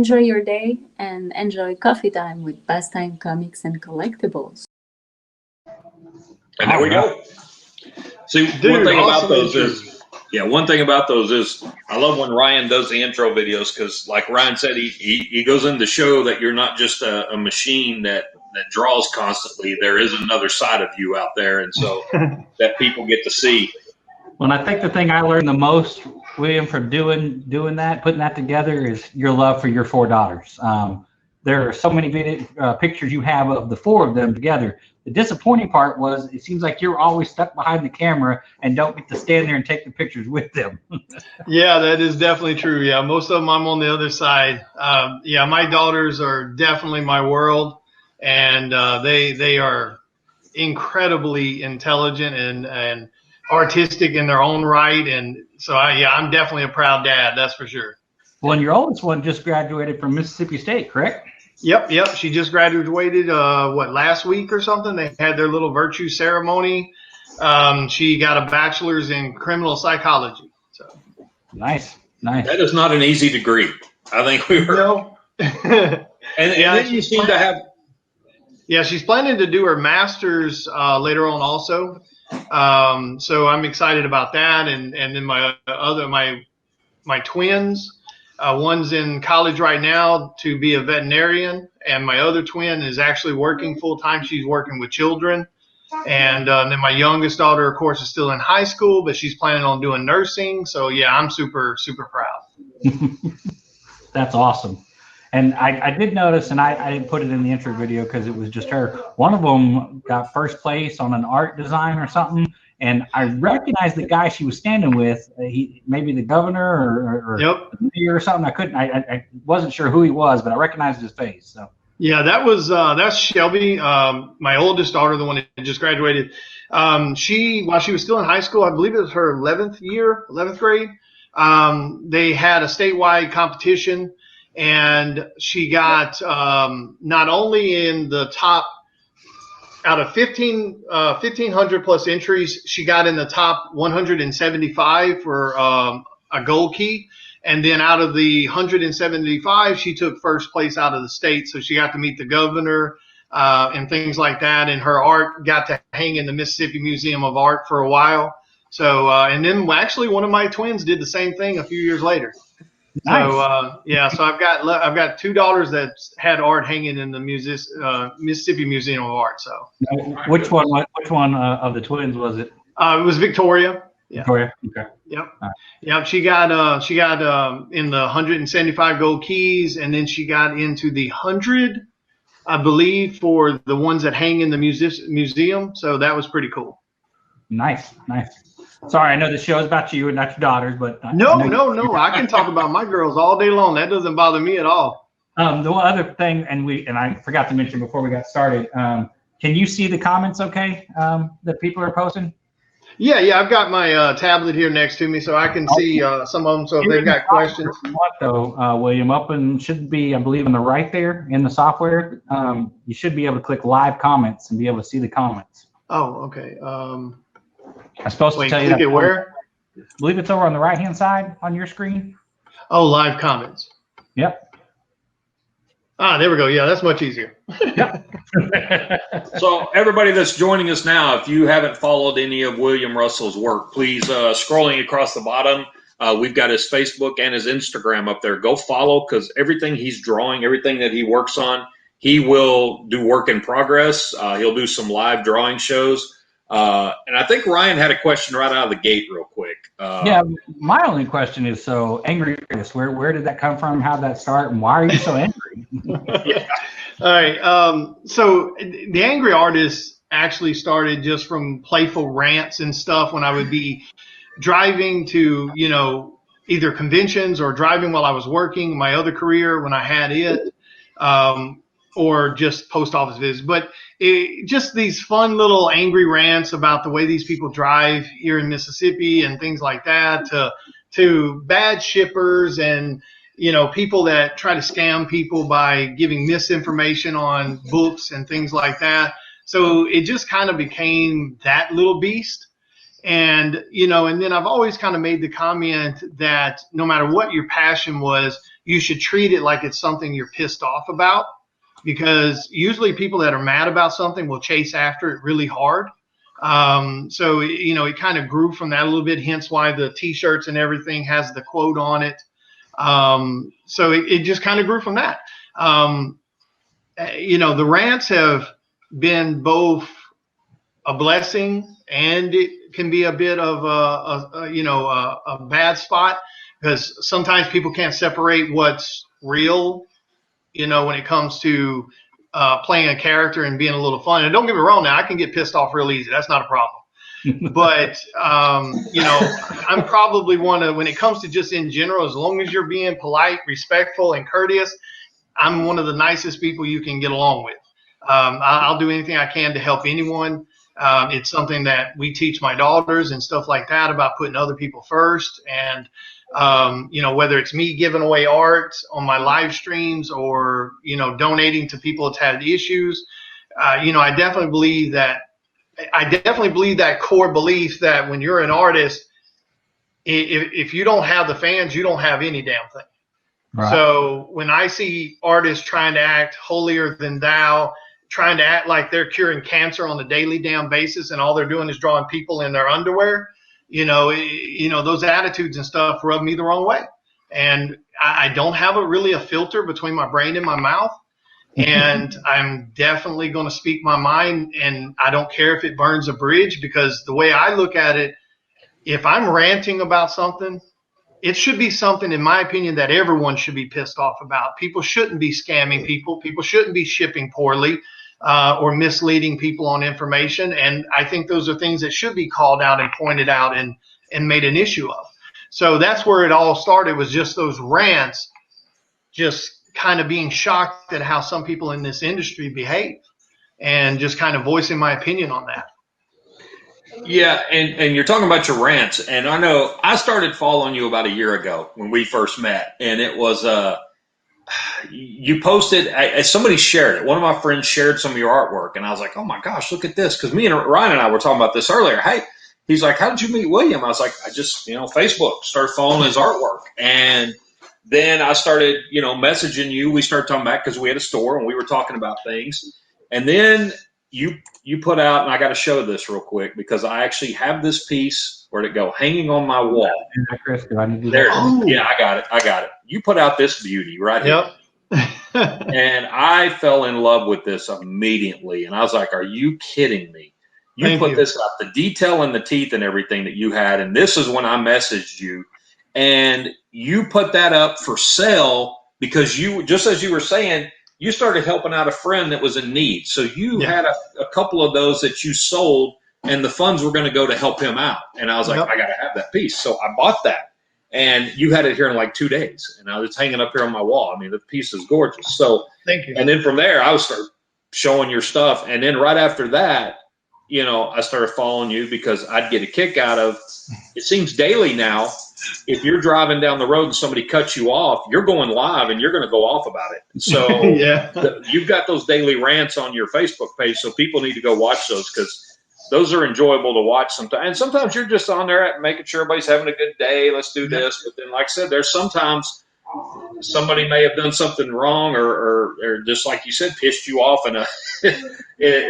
enjoy your day and enjoy coffee time with Pastime Comics and Collectibles. And there we go. See, one thing about those is I love when Ryan does the intro videos because, like Ryan said, he goes in to show that you're not just a machine that draws constantly. There is another side of you out there, and so that people get to see. Well, I think the thing I learned the most, William, from doing that, putting that together, is your love for your four daughters. There are so many pictures you have of the four of them together. The disappointing part was it seems like you're always stuck behind the camera and don't get to stand there and take the pictures with them. Yeah, that is definitely true. Yeah, most of them I'm on the other side. Yeah, my daughters are definitely my world, and they are incredibly intelligent and artistic in their own right. And so, I'm definitely a proud dad, that's for sure. Well, and your oldest one just graduated from Mississippi State, correct? Yep. She just graduated, last week or something? They had their little virtue ceremony. She got a bachelor's in criminal psychology. So Nice. That is not an easy degree. I think we were. No. and then you seem to have. Yeah, she's planning to do her master's later on also. So I'm excited about that. And then my twins. One's in college right now to be a veterinarian, and my other twin is actually working full time. She's working with children. And then my youngest daughter, of course, is still in high school, but she's planning on doing nursing. So, yeah, I'm super, super proud. That's awesome. And I did notice, and I didn't put it in the intro video because it was just her. One of them got first place on an art design or something. And I recognized the guy she was standing with. He maybe the governor or the mayor or something. I wasn't sure who he was, but I recognized his face. So yeah, that's Shelby, my oldest daughter, the one that just graduated. While she was still in high school, I believe it was her 11th grade. They had a statewide competition, and she got not only in the top. Out of 1,500 plus entries, she got in the top 175 for a gold key. And then out of the 175, she took first place out of the state. So she got to meet the governor and things like that. And her art got to hang in the Mississippi Museum of Art for a while. So, and then actually one of my twins did the same thing a few years later. Nice. So, so I've got two daughters that had art hanging in the Mississippi Museum of Art. So which one of the twins was it? It was Victoria. Yeah. Victoria. Okay. Yep. Right. Yep. She got in the 175 gold keys, and then she got into the 100, I believe, for the ones that hang in the museum. So that was pretty cool. Nice. Sorry, I know the show is about you and not your daughters, but no. I can talk about my girls all day long. That doesn't bother me at all. The one other thing, and I forgot to mention before we got started. Can you see the comments? Okay, that people are posting. Yeah. I've got my tablet here next to me, so I can see some of them. So if they've got questions, William, up and should be, I believe, on the right there in the software. You should be able to click live comments and be able to see the comments. Oh, okay. I'm supposed to tell you that. Where? I believe it's over on the right-hand side on your screen. Oh, live comments. Yep. There we go. Yeah, that's much easier. Yep. So everybody that's joining us now, if you haven't followed any of William Russell's work, please, scrolling across the bottom, we've got his Facebook and his Instagram up there. Go follow, because everything he's drawing, everything that he works on, he will do work in progress. He'll do some live drawing shows. And I think Ryan had a question right out of the gate real quick. Yeah, my only question is, so Angry Artist, where did that come from? How did that start? And why are you so angry? Yeah. All right. So the Angry Artist actually started just from playful rants and stuff when I would be driving to, either conventions or driving while I was working my other career when I had it. Or just post office visits, but just these fun little angry rants about the way these people drive here in Mississippi and things like that, to bad shippers and, people that try to scam people by giving misinformation on books and things like that. So it just kind of became that little beast. And, and then I've always kind of made the comment that no matter what your passion was, you should treat it like it's something you're pissed off about, because usually people that are mad about something will chase after it really hard. So, it kind of grew from that a little bit, hence why the t-shirts and everything has the quote on it. So it just kind of grew from that. The rants have been both a blessing and it can be a bit of a bad spot, because sometimes people can't separate what's real, when it comes to playing a character and being a little fun. And don't get me wrong, now I can get pissed off real easy. That's not a problem. But, I'm probably when it comes to just in general, as long as you're being polite, respectful, and courteous, I'm one of the nicest people you can get along with. I'll do anything I can to help anyone. It's something that we teach my daughters and stuff like that, about putting other people first. And, whether it's me giving away art on my live streams or, donating to people that's had issues, I definitely believe that core belief that when you're an artist, if you don't have the fans, you don't have any damn thing. Right. So when I see artists trying to act holier than thou, trying to act like they're curing cancer on a daily damn basis, and all they're doing is drawing people in their underwear, those attitudes and stuff rub me the wrong way. And I don't have really a filter between my brain and my mouth. And I'm definitely going to speak my mind, and I don't care if it burns a bridge, because the way I look at it, if I'm ranting about something, it should be something, in my opinion, that everyone should be pissed off about. People shouldn't be scamming people. People shouldn't be shipping poorly or misleading people on information. And I think those are things that should be called out and pointed out and made an issue of. So that's where it all started, was just those rants, just kind of being shocked at how some people in this industry behave, and just kind of voicing my opinion on that. Yeah, and you're talking about your rants, and I know I started following you about a year ago when we first met, and it was you posted, somebody shared it. One of my friends shared some of your artwork, and I was like, oh my gosh, look at this, because me and Ryan and I were talking about this earlier. Hey, he's like, how did you meet William? I was like, I just, Facebook, started following his artwork, and then I started, messaging you. We started talking about, because we had a store and we were talking about things, and then you put out, and I got to show this real quick, because I actually have this piece, where'd it go, hanging on my wall. Chris, do I need to do there that? it is. Yeah, I got it. You put out this beauty right here. And I fell in love with this immediately. And I was like, are you kidding me? You put this out, the detail and the teeth and everything that you had. And this is when I messaged you. And you put that up for sale because you, just as you were saying, you started helping out a friend that was in need. So you had a couple of those that you sold, and the funds were going to go to help him out. And I was like, I got to have that piece. So I bought that. And you had it here in like 2 days. And I was hanging up here on my wall. I mean, the piece is gorgeous. So thank you. And then from there, I was start showing your stuff. And then right after that, I started following you because I'd get a kick out of, it seems daily now, if you're driving down the road and somebody cuts you off, you're going live and you're going to go off about it. So you've got those daily rants on your Facebook page. So people need to go watch those, because those are enjoyable to watch sometimes. And sometimes you're just on there making sure everybody's having a good day. Let's do this. But then, like I said, there's sometimes somebody may have done something wrong or just like you said, pissed you off in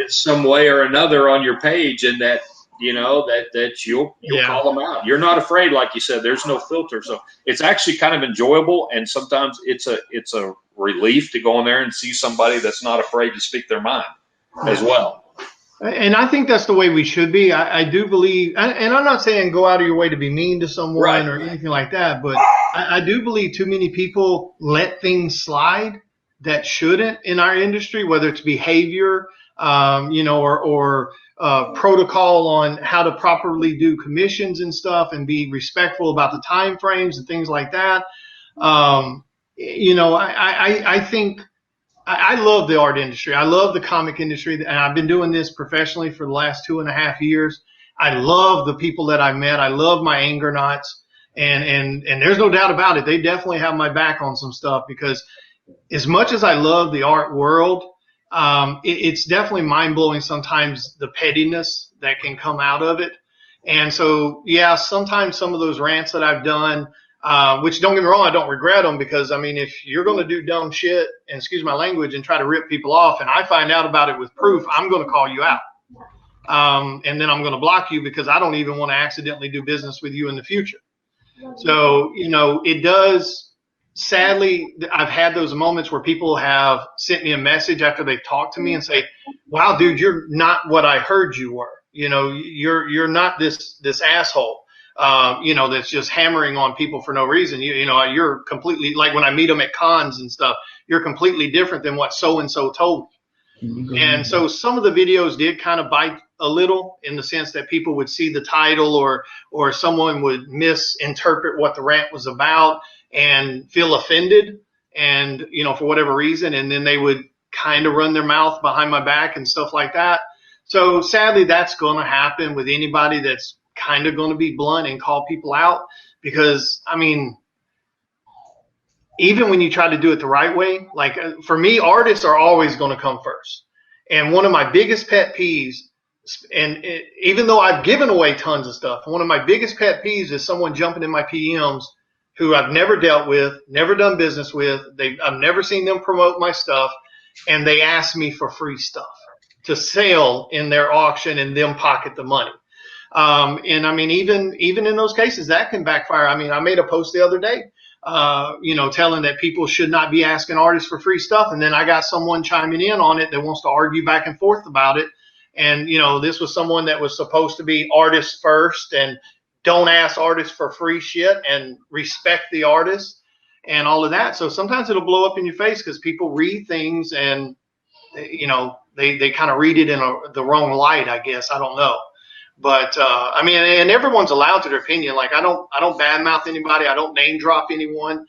some way or another on your page, and that, that you'll call them out. You're not afraid, like you said, there's no filter. So it's actually kind of enjoyable. And sometimes it's a relief to go in there and see somebody that's not afraid to speak their mind as well. And I think that's the way we should be. I do believe, and I'm not saying go out of your way to be mean to someone or anything like that, but I do believe too many people let things slide that shouldn't in our industry, whether it's behavior, or protocol on how to properly do commissions and stuff, and be respectful about the time frames and things like that. I think I love the art industry. I love the comic industry, and I've been doing this professionally for the last 2.5 years. I love the people that I met. I love my Angernauts, and there's no doubt about it. They definitely have my back on some stuff, because as much as I love the art world, it's definitely mind-blowing sometimes the pettiness that can come out of it. And so, sometimes some of those rants that I've done, which don't get me wrong, I don't regret them, because I mean, if you're going to do dumb shit, and excuse my language, and try to rip people off, and I find out about it with proof, I'm going to call you out. And then I'm going to block you, because I don't even want to accidentally do business with you in the future. So, you know, it does. Sadly, I've had those moments where people have sent me a message after they've talked to me and say, wow, dude, you're not what I heard you were. You know, you're not this asshole, you know, that's just hammering on people for no reason. You know, you're completely, like when I meet them at cons and stuff, you're completely different than what so-and-so told me. And so some of the videos did kind of bite a little, in the sense that people would see the title, or someone would misinterpret what the rant was about and feel offended, and, you know, for whatever reason, and then they would kind of run their mouth behind my back and stuff like that. So sadly, that's going to happen with anybody that's kind of going to be blunt and call people out, because I mean, even when you try to do it the right way, like for me, artists are always going to come first. And one of my biggest pet peeves, and even though I've given away tons of stuff, one of my biggest pet peeves is someone jumping in my PMs who I've never dealt with, never done business with. I've never seen them promote my stuff, and they ask me for free stuff to sell in their auction and them pocket the money. And I mean, even in those cases, that can backfire. I mean, I made a post the other day, you know, telling that people should not be asking artists for free stuff. And then I got someone chiming in on it that wants to argue back and forth about it. And, you know, this was someone that was supposed to be artists first, and don't ask artists for free shit, and respect the artist and all of that. So sometimes it'll blow up in your face, because people read things and, you know, they kind of read it in the wrong light, I guess. I don't know. But I mean, and everyone's allowed to their opinion. Like I don't badmouth anybody. I don't name drop anyone.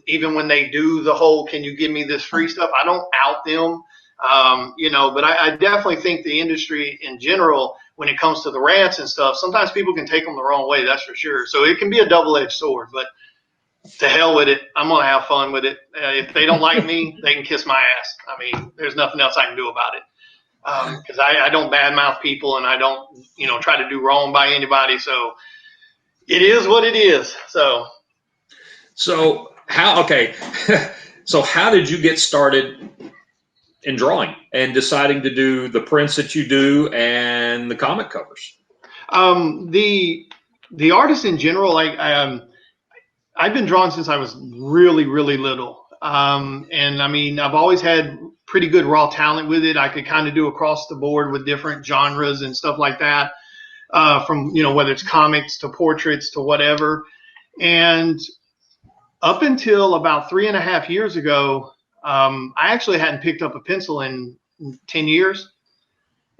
Even when they do the whole, can you give me this free stuff? I don't out them. You know, but I definitely think the industry in general, when it comes to the rants and stuff, sometimes people can take them the wrong way. That's for sure. So it can be a double-edged sword. But to hell with it. I'm going to have fun with it. If they don't like me, they can kiss my ass. I mean, there's nothing else I can do about it. Because I don't badmouth people, and I don't, you know, try to do wrong by anybody. So it is what it is. So how, okay. So how did you get started in drawing and deciding to do the prints that you do and the comic covers? The artist in general, like, I've been drawing since I was really, really little. And I mean, I've always had pretty good raw talent with it. I could kind of do across the board with different genres and stuff like that, from, you know, whether it's comics to portraits to whatever. And up until about 3.5 years ago, I actually hadn't picked up a pencil in 10 years.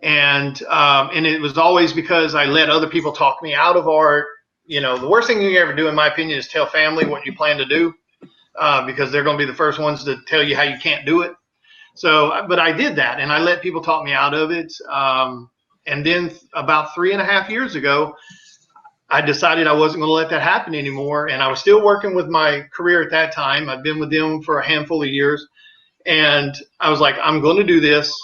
And it was always because I let other people talk me out of art. You know, the worst thing you can ever do, in my opinion, is tell family what you plan to do, because they're going to be the first ones to tell you how you can't do it. So, but I did that, and I let people talk me out of it. And then about 3.5 years ago, I decided I wasn't going to let that happen anymore. And I was still working with my career at that time. I've been with them for a handful of years. And I was like, I'm going to do this.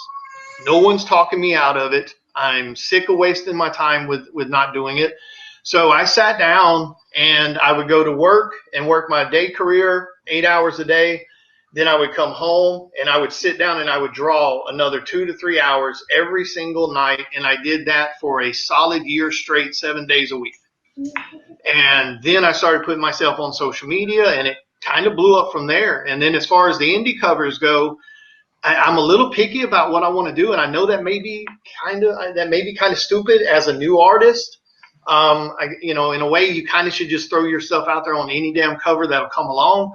No one's talking me out of it. I'm sick of wasting my time with not doing it. So I sat down, and I would go to work and work my day career 8 hours a day. Then I would come home, and I would sit down, and I would draw another 2 to 3 hours every single night. And I did that for a solid year straight, 7 days a week. And then I started putting myself on social media, and it kind of blew up from there. And then as far as the indie covers go, I'm a little picky about what I want to do. And I know that may be kind of stupid as a new artist. You know, in a way, you kind of should just throw yourself out there on any damn cover that'll come along.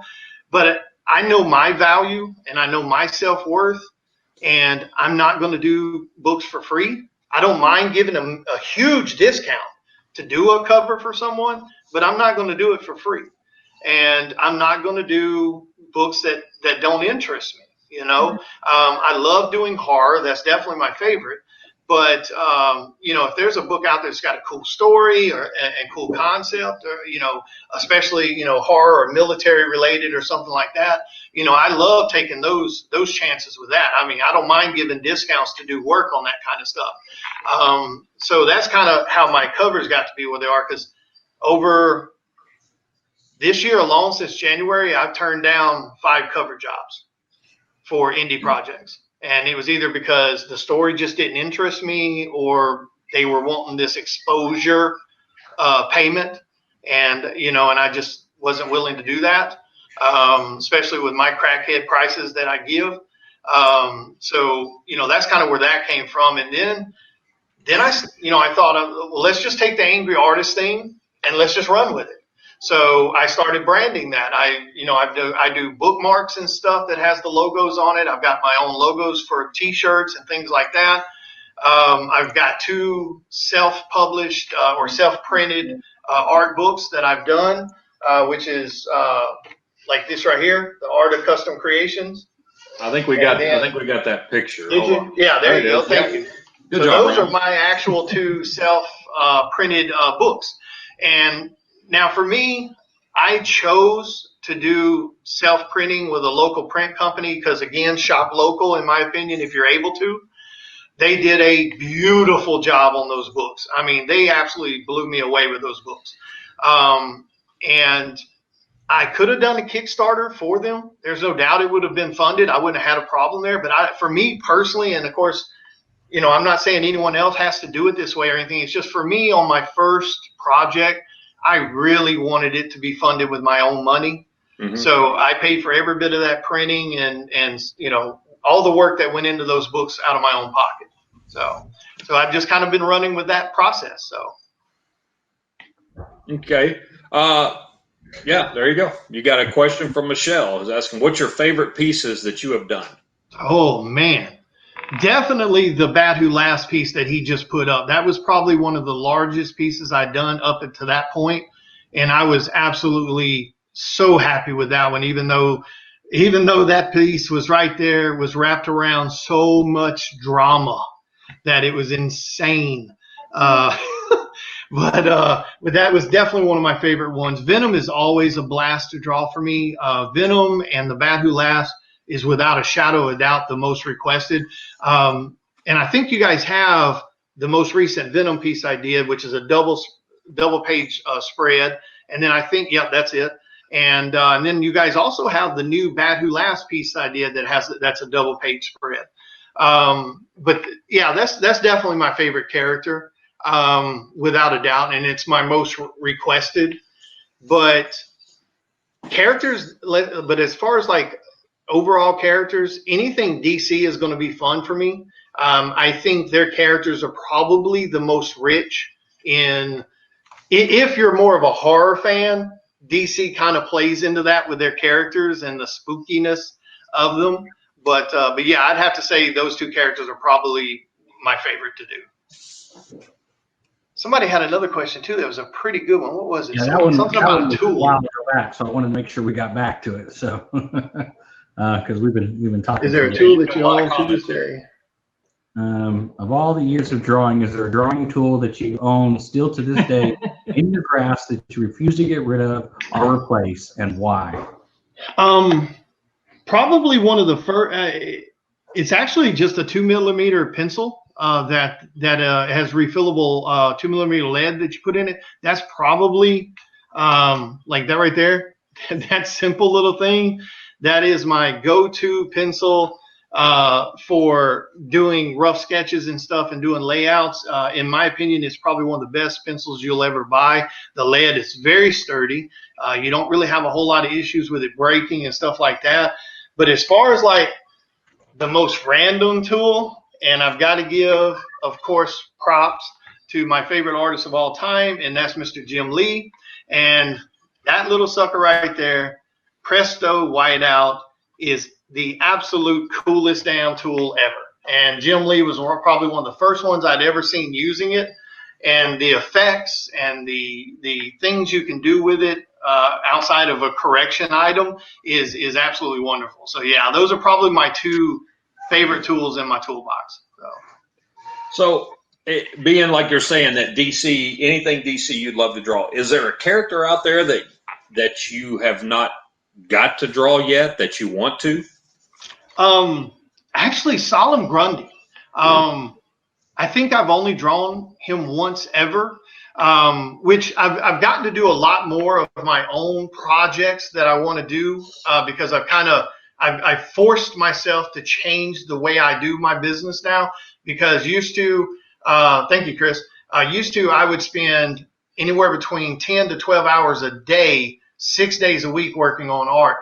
But I know my value, and I know my self-worth, and I'm not going to do books for free. I don't mind giving them a huge discount to do a cover for someone, but I'm not going to do it for free. And I'm not going to do books that don't interest me. You know, I love doing horror. That's definitely my favorite. But, you know, if there's a book out there that's got a cool story and cool concept, or, you know, especially, you know, horror or military related or something like that, you know, I love taking those chances with that. I mean, I don't mind giving discounts to do work on that kind of stuff. So that's kind of how my covers got to be where they are, because over this year alone, since January, I've turned down 5 cover jobs for indie projects. And it was either because the story just didn't interest me, or they were wanting this exposure payment. And, and I just wasn't willing to do that, especially with my crackhead prices that I give. So, that's kind of where that came from. And then I thought, well, let's just take the angry artist thing and let's just run with it. So I started branding that. I do bookmarks and stuff that has the logos on it. I've got my own logos for T-shirts and things like that. I've got 2 self-published or self-printed art books that I've done, which is like this right here, The Art of Custom Creations. I think we got that picture. Did you? Yeah, there you go. Thank you. Good so job, those Brian. are my actual 2 self-printed books. And now for me, I chose to do self-printing with a local print company because, again, shop local, in my opinion, if you're able to. They did a beautiful job on those books. I mean, they absolutely blew me away with those books. And I could have done a Kickstarter for them. There's no doubt it would have been funded. I wouldn't have had a problem there. But for me personally, and of course, I'm not saying anyone else has to do it this way or anything. It's just for me on my first project, I really wanted it to be funded with my own money. Mm-hmm. So I paid for every bit of that printing and all the work that went into those books out of my own pocket. So I've just kind of been running with that process. So. Okay. Yeah, there you go. You got a question from Michelle who's asking, what's your favorite pieces that you have done? Oh, man. Definitely the Bat Who Laughs piece that he just put up. That was probably one of the largest pieces I'd done up to that point. And I was absolutely so happy with that one, even though that piece was right there, was wrapped around so much drama that it was insane. But that was definitely one of my favorite ones. Venom is always a blast to draw for me. Venom and the Bat Who Laughs is without a shadow of a doubt the most requested. And I think you guys have the most recent Venom piece I did, which is a double page spread. And then I think, that's it. And then you guys also have the new Bat Who Laughs piece I did that's a double page spread. But yeah, that's definitely my favorite character, without a doubt. And it's my most requested, but as far as like overall characters, anything DC is going to be fun for me. I think their characters are probably the most rich if you're more of a horror fan, DC kind of plays into that with their characters and the spookiness of them. But yeah, I'd have to say those 2 characters are probably my favorite to do. Somebody had another question too. That was a pretty good one. What was it? Yeah, Something about a tool. While back, so I wanted to make sure we got back to it. So because we've been talking. Is there a tool that you own to this day? Of all the years of drawing, is there a drawing tool that you own still to this day in your grasp that you refuse to get rid of or replace, and why? Probably one of the first. It's actually just a 2mm pencil that has refillable 2mm lead that you put in it. That's probably like that right there. That simple little thing. That is my go-to pencil for doing rough sketches and stuff and doing layouts. In my opinion, it's probably one of the best pencils you'll ever buy. The lead is very sturdy. You don't really have a whole lot of issues with it breaking and stuff like that. But as far as like the most random tool, and I've got to give, of course, props to my favorite artist of all time, and that's Mr. Jim Lee. And that little sucker right there, Presto Whiteout, is the absolute coolest damn tool ever. And Jim Lee was probably one of the first ones I'd ever seen using it. And the effects and the things you can do with it outside of a correction item is absolutely wonderful. So yeah, those are probably my 2 favorite tools in my toolbox. So being like you're saying that DC, anything DC you'd love to draw, is there a character out there that you have not got to draw yet that you want to? Actually, Solemn Grundy. I think I've only drawn him once ever. which I've gotten to do a lot more of my own projects that I want to do because I've forced myself to change the way I do my business now. Because used to, thank you, Chris. Used to, I would spend anywhere between 10 to 12 hours a day, 6 days a week working on art.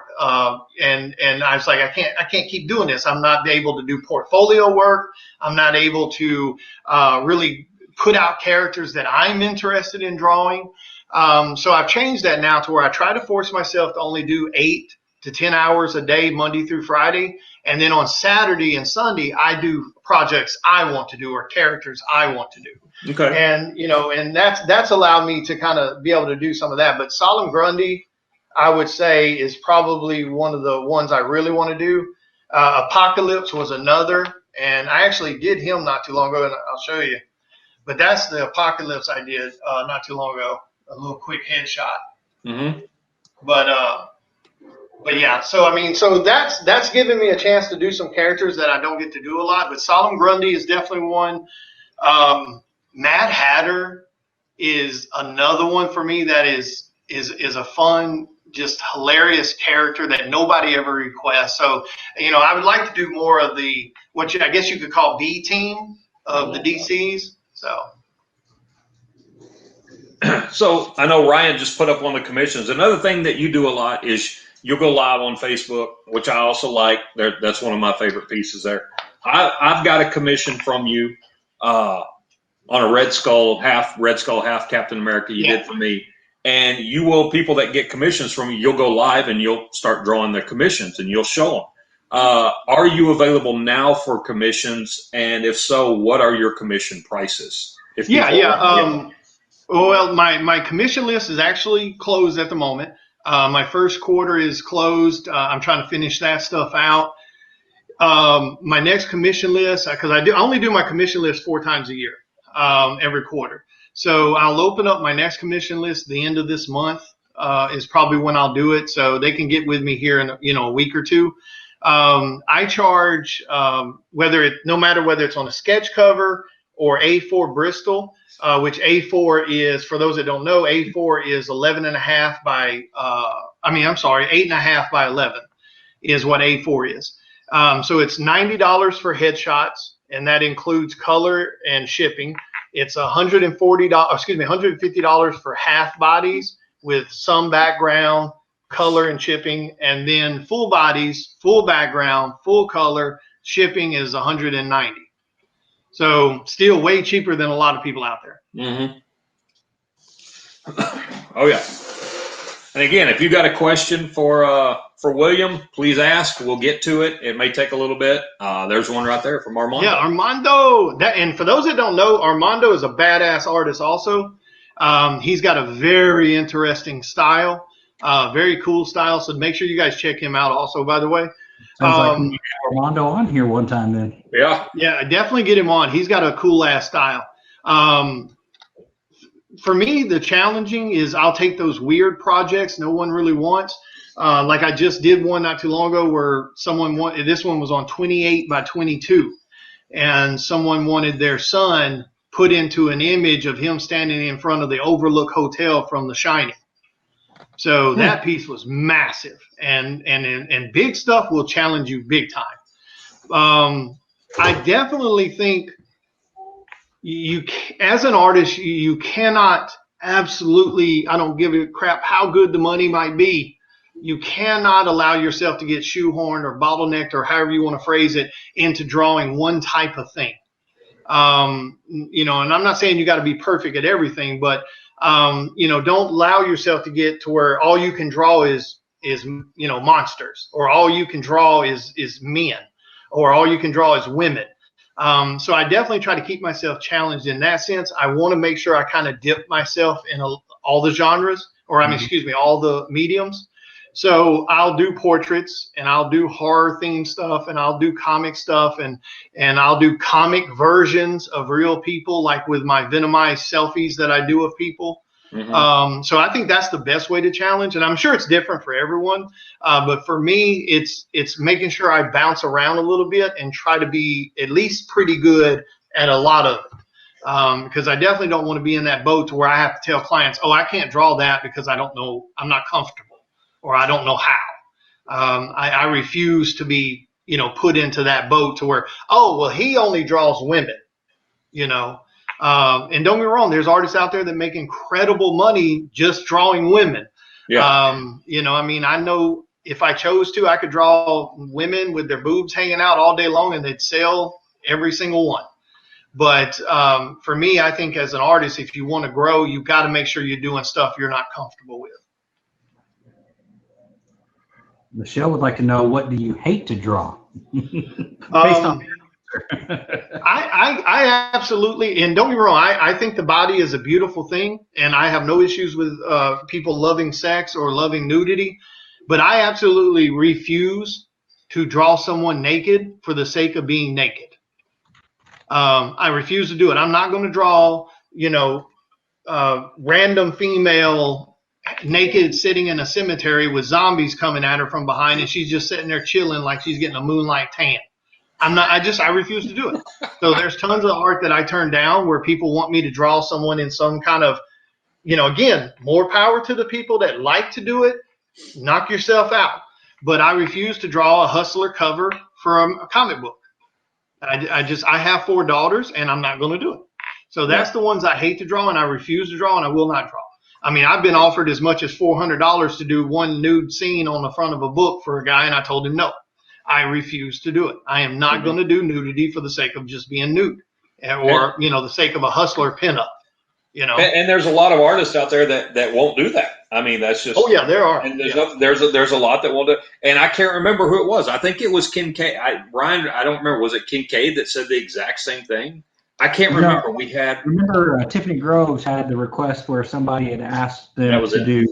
And I was like, I can't keep doing this. I'm not able to do portfolio work. I'm not able to really put out characters that I'm interested in drawing. So I've changed that now to where I try to force myself to only do 8 to 10 hours a day, Monday through Friday. And then on Saturday and Sunday, I do projects I want to do or characters I want to do. Okay. And, and that's allowed me to kind of be able to do some of that. But Solemn Grundy, I would say, is probably one of the ones I really want to do. Apocalypse was another. And I actually did him not too long ago, and I'll show you. But that's the Apocalypse I did not too long ago, a little quick headshot. Mm-hmm. But yeah, so that's given me a chance to do some characters that I don't get to do a lot. But Solemn Grundy is definitely one. Mad Hatter is another one for me that is a fun, just hilarious character that nobody ever requests. So, I would like to do more of I guess you could call B team of the DCs. So I know Ryan just put up one of the commissions. Another thing that you do a lot is you'll go live on Facebook, which I also like. That's one of my favorite pieces there. I've got a commission from you on a Red Skull, half Captain America you did for me. And people that get commissions from you, you'll go live and you'll start drawing the commissions and you'll show them. Are you available now for commissions? And if so, what are your commission prices? Well, my commission list is actually closed at the moment. My first quarter is closed. I'm trying to finish that stuff out. My next commission list, because I only do my commission list 4 times a year, every quarter. So I'll open up my next commission list the end of this month. Is probably when I'll do it. So they can get with me here in a week or two. I charge no matter whether it's on a sketch cover or A4 Bristol. Which A4 is, for those that don't know, A4 is 8.5 by 11 is what A4 is. So it's $90 for headshots, and that includes color and shipping. It's $150 for half bodies with some background, color, and shipping, and then full bodies, full background, full color, shipping is $190. So still way cheaper than a lot of people out there. Mm-hmm. Oh yeah. And again, if you got a question for William, please ask. We'll get to it. It may take a little bit. There's one right there from Armando. Yeah, Armando. And for those that don't know, Armando is a badass artist also. He's got a very interesting style, very cool style. So make sure you guys check him out also, by the way. Sounds like we had Armando on here one time then. Yeah, definitely get him on. He's got a cool ass style. For me, the challenging is I'll take those weird projects no one really wants. Like I just did one not too long ago where this one was on 28 by 22, and someone wanted their son put into an image of him standing in front of the Overlook Hotel from The Shining. So that piece was massive, and big stuff will challenge you big time. I definitely think you, as an artist, you cannot absolutely, I don't give a crap how good the money might be, you cannot allow yourself to get shoehorned or bottlenecked or however you want to phrase it into drawing one type of thing. And I'm not saying you got to be perfect at everything, but don't allow yourself to get to where all you can draw is monsters, or all you can draw is men, or all you can draw is women. So I definitely try to keep myself challenged in that sense. I want to make sure I kind of dip myself in all the genres, or all the mediums. So I'll do portraits, and I'll do horror themed stuff, and I'll do comic stuff, and I'll do comic versions of real people, like with my Venomized selfies that I do of people. Mm-hmm. So I think that's the best way to challenge, and I'm sure it's different for everyone. But for me, it's making sure I bounce around a little bit and try to be at least pretty good at a lot of it. Because I definitely don't want to be in that boat to where I have to tell clients, oh, I can't draw that because I don't know, I'm not comfortable, or I don't know how. I refuse to be, put into that boat to where, oh, well, he only draws women, and don't get me wrong, there's artists out there that make incredible money just drawing women. Yeah. I know if I chose to, I could draw women with their boobs hanging out all day long and they'd sell every single one. But for me, I think as an artist, if you want to grow, you've got to make sure you're doing stuff you're not comfortable with. Michelle would like to know, what do you hate to draw? I absolutely, and don't get me wrong, I think the body is a beautiful thing, and I have no issues with people loving sex or loving nudity, but I absolutely refuse to draw someone naked for the sake of being naked. I refuse to do it. I'm not going to draw, random female naked sitting in a cemetery with zombies coming at her from behind, and she's just sitting there chilling like she's getting a moonlight tan. I refuse to do it. So there's tons of art that I turn down where people want me to draw someone in some kind of, again, more power to the people that like to do it. Knock yourself out. But I refuse to draw a Hustler cover from a comic book. I have 4 daughters, and I'm not going to do it. So that's the ones I hate to draw, and I refuse to draw, and I will not draw. I mean, I've been offered as much as $400 to do one nude scene on the front of a book for a guy, and I told him no. I refuse to do it. I am not going to do nudity for the sake of just being nude, or the sake of a Hustler pinup. And there's a lot of artists out there that won't do that. I mean, that's just. Oh yeah, there are. And there's a lot that won't do. And I can't remember who it was. I think it was Kincaid. Ryan, I don't remember. Was it Kincaid that said the exact same thing? I can't remember. Remember Tiffany Groves had the request where somebody had asked them to do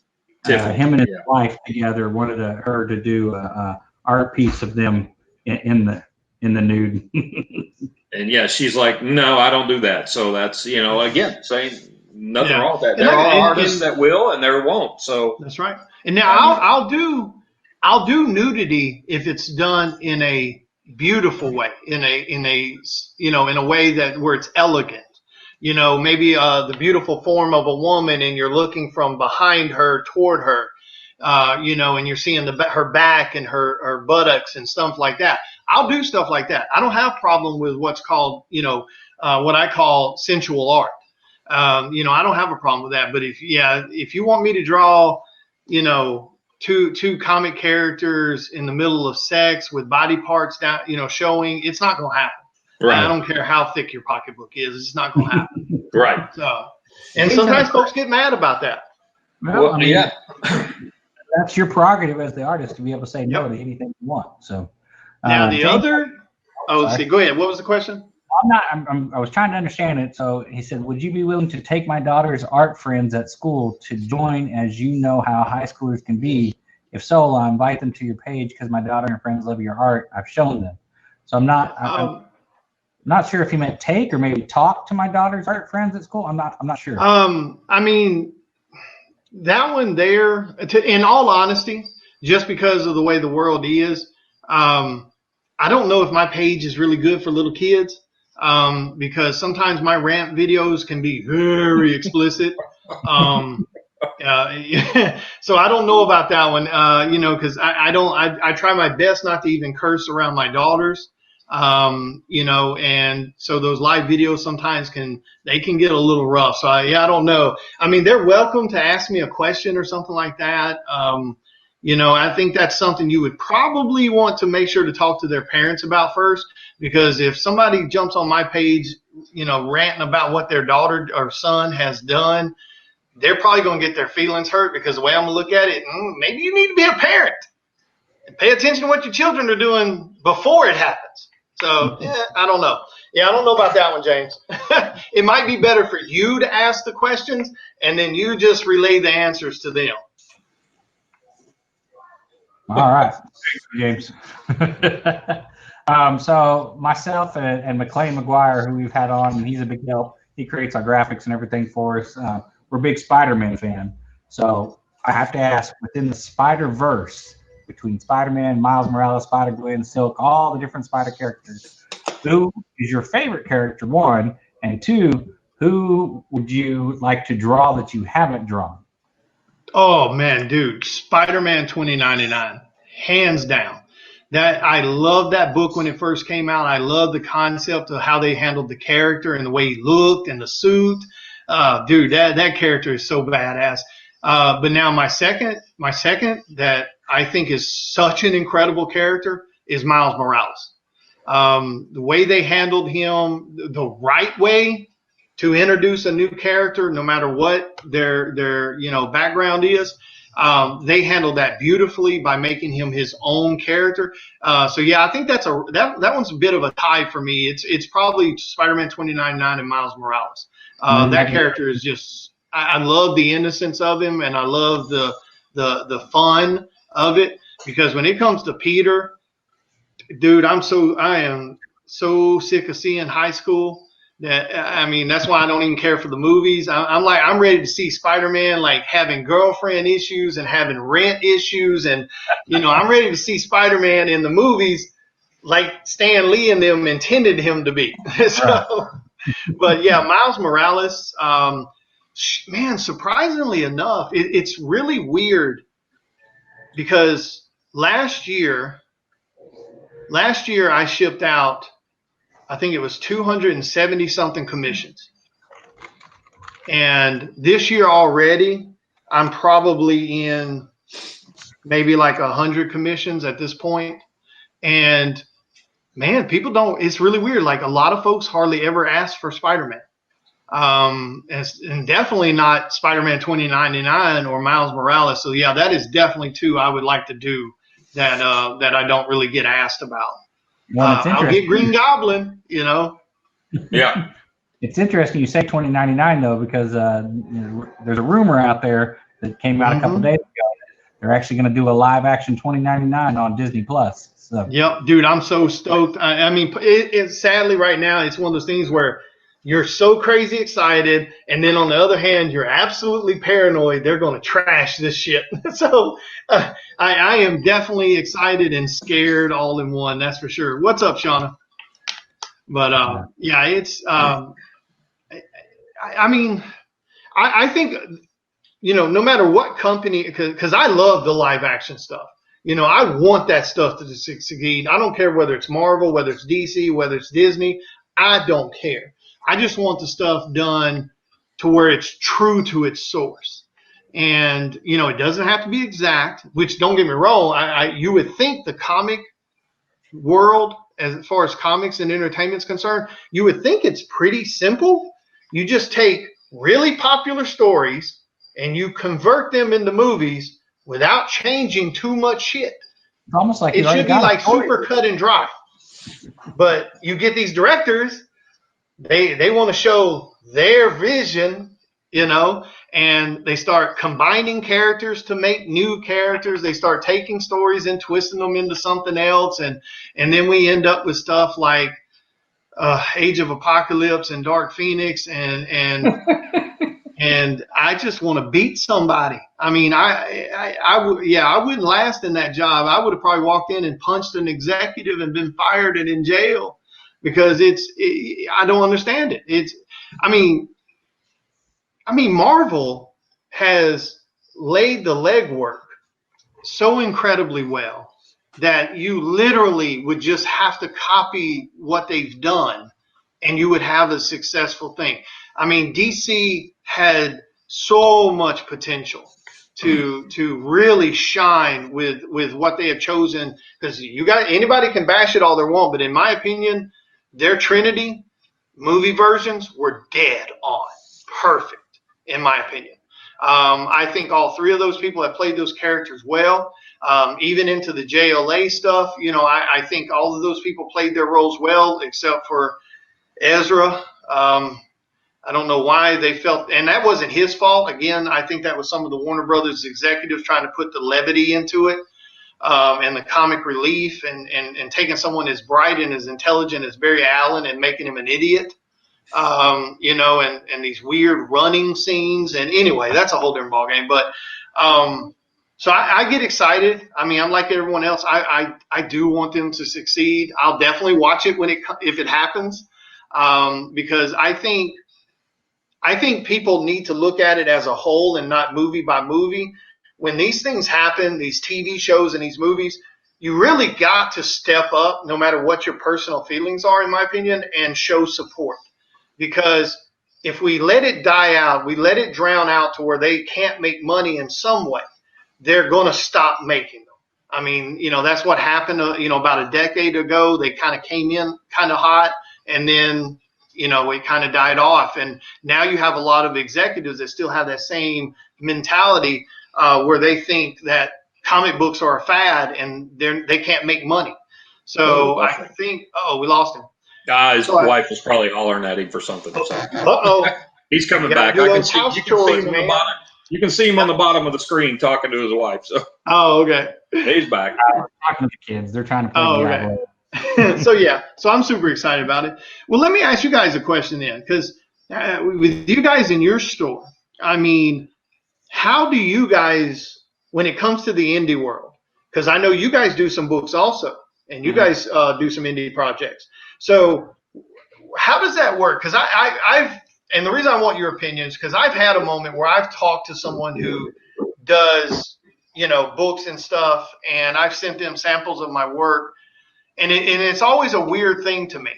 him and his wife together. Wanted her to do a art piece of them in the nude. And she's like, no, I don't do that. So that's, again, saying nothing wrong with that. There are artists that will and there won't. So that's right. And now I'll do nudity if it's done in a beautiful way, in a way that where it's elegant. Maybe the beautiful form of a woman, and you're looking from behind her toward her. And you're seeing her back and her buttocks and stuff like that. I'll do stuff like that. I don't have a problem with what's called, what I call sensual art. I don't have a problem with that. But if you want me to draw, two comic characters in the middle of sex with body parts down, showing, it's not going to happen. Right. I don't care how thick your pocketbook is. It's not going to happen. Right. So, and sometimes folks get mad about that. Well, that's your prerogative as the artist to be able to say no to anything you want. So now let's see. Go ahead. What was the question? I was trying to understand it. So he said, would you be willing to take my daughter's art friends at school to join, as you know how high schoolers can be? If so, I'll invite them to your page because my daughter and friends love your art. I've shown them. So I'm not sure if he meant take or maybe talk to my daughter's art friends at school. I'm not sure. That one there, in all honesty, just because of the way the world is, I don't know if my page is really good for little kids, because sometimes my rant videos can be very explicit. So I don't know about that one, because I try my best not to even curse around my daughters. And so those live videos sometimes can get a little rough. So I don't know. I mean, they're welcome to ask me a question or something like that. I think that's something you would probably want to make sure to talk to their parents about first, because if somebody jumps on my page, ranting about what their daughter or son has done, they're probably going to get their feelings hurt, because the way I'm going to look at it, maybe you need to be a parent and pay attention to what your children are doing before it happens. So, I don't know. Yeah, I don't know about that one, James. It might be better for you to ask the questions and then you just relay the answers to them. All right, James. So myself and McLean McGuire, who we've had on, and he's a big help. He creates our graphics and everything for us. We're a big Spider-Man fan. So I have to ask, within the Spider-Verse, between Spider-Man, Miles Morales, Spider-Gwen, Silk, all the different Spider characters, who is your favorite character, one? And two, who would you like to draw that you haven't drawn? Oh man, dude, Spider-Man 2099, hands down. That I love that book when it first came out. I love the concept of how they handled the character and the way he looked and the suit. Dude, that character is so badass. But now my second that I think is such an incredible character is Miles Morales. The way they handled him, the right way to introduce a new character, no matter what their background is, they handled that beautifully by making him his own character. So yeah, I think that one's a bit of a tie for me. It's probably Spider-Man 2099 and Miles Morales. That character is just, I love the innocence of him, and I love the fun of it, because when it comes to Peter, dude, I am so sick of seeing high school. That's why I don't even care for the movies. I'm ready to see Spider-Man like having girlfriend issues and having rent issues, and I'm ready to see Spider-Man in the movies like Stan Lee and them intended him to be. But yeah, Miles Morales, man, surprisingly enough, it's really weird, because last year I shipped out, I think it was 270 something commissions. And this year already, I'm probably in maybe like 100 commissions at this point. And man, it's really weird. Like, a lot of folks hardly ever ask for Spider-Man. And definitely not Spider-Man 2099 or Miles Morales. So yeah, that is definitely two I would like to do that I don't really get asked about. Well, I'll get Green Goblin, Yeah. It's interesting you say 2099 though, because there's a rumor out there that came out a couple days ago. They're actually going to do a live action 2099 on Disney Plus. So. Yep, dude, I'm so stoked. I mean, it's sadly right now, it's one of those things where you're so crazy excited, and then on the other hand, you're absolutely paranoid they're going to trash this shit. So I am definitely excited and scared all in one, that's for sure. What's up, Shauna? But yeah, it's I think, no matter what company, because I love the live action stuff. I want that stuff to succeed. I don't care whether it's Marvel, whether it's DC, whether it's Disney. I don't care. I just want the stuff done to where it's true to its source. And, it doesn't have to be exact, which, don't get me wrong, you would think the comic world, as far as comics and entertainment is concerned, you would think it's pretty simple. You just take really popular stories and you convert them into movies without changing too much shit. It's almost like it should be like super cut and dry. But you get these directors, they want to show their vision, and they start combining characters to make new characters. They start taking stories and twisting them into something else, and then we end up with stuff like Age of Apocalypse and Dark Phoenix, and and I just want to beat somebody. I mean, I wouldn't last in that job. I would have probably walked in and punched an executive and been fired and in jail, because I don't understand it. I mean, Marvel has laid the legwork so incredibly well that you literally would just have to copy what they've done and you would have a successful thing. I mean, DC had so much potential to really shine with what they have chosen, because anybody can bash it all they want, but in my opinion, their Trinity movie versions were dead on perfect, in my opinion. I think all three of those people have played those characters well. Even into the JLA stuff, I think all of those people played their roles well, except for Ezra. I don't know why they felt, and that wasn't his fault. Again, I think that was some of the Warner Brothers executives trying to put the levity into it, and the comic relief, and taking someone as bright and as intelligent as Barry Allen and making him an idiot, and these weird running scenes. And anyway, that's a whole different ballgame. But so I get excited. I mean, I'm like everyone else. I do want them to succeed. I'll definitely watch it if it happens, because I think I think people need to look at it as a whole and not movie by movie. When these things happen, these TV shows and these movies, you really got to step up, no matter what your personal feelings are, in my opinion, and show support. Because if we let it die out, we let it drown out to where they can't make money in some way, they're going to stop making them. I mean, that's what happened, about a decade ago. They kind of came in kind of hot, and then, it kind of died off. And now you have a lot of executives that still have that same mentality where they think that comic books are a fad and they can't make money. So I think, we lost him. His wife was probably hollering at him for something. He's coming back. I can see, you can see him on the bottom. You can see him on the bottom of the screen talking to his wife. So. Oh, okay. He's back. Talking to the kids. They're trying to play okay. So I'm super excited about it. Well, let me ask you guys a question then, because with you guys in your store, I mean, how do you guys, when it comes to the indie world, because I know you guys do some books also, and you guys do some indie projects. So how does that work? Because and the reason I want your opinion is because I've had a moment where I've talked to someone who does, books and stuff, and I've sent them samples of my work, and it's always a weird thing to me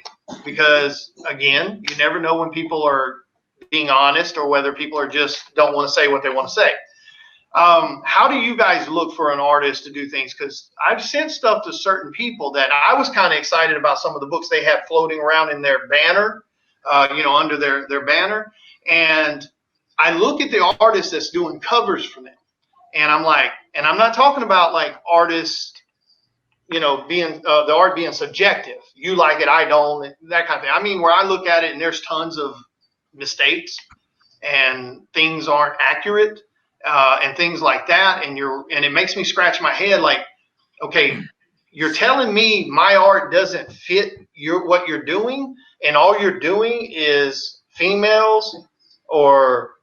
because, again, you never know when people are being honest or whether people are just don't want to say what they want to say. How do you guys look for an artist to do things? Because I've sent stuff to certain people that I was kind of excited about some of the books they have floating around in their banner, under their banner. And I look at the artist that's doing covers for them. And I'm like, and I'm not talking about like artists, being the art being subjective. You like it, I don't, that kind of thing. I mean, where I look at it and there's tons of mistakes and things aren't accurate. And things like that, and it makes me scratch my head like, okay, you're telling me my art doesn't fit what you're doing, and all you're doing is females or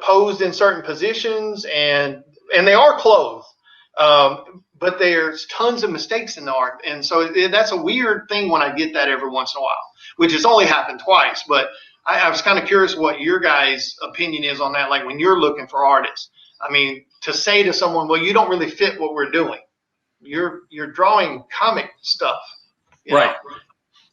posed in certain positions, and they are clothed, but there's tons of mistakes in the art, and so that's a weird thing when I get that every once in a while, which has only happened twice, but I was kind of curious what your guys' opinion is on that. Like when you're looking for artists, I mean, to say to someone, well, you don't really fit what we're doing. You're drawing comic stuff. Right.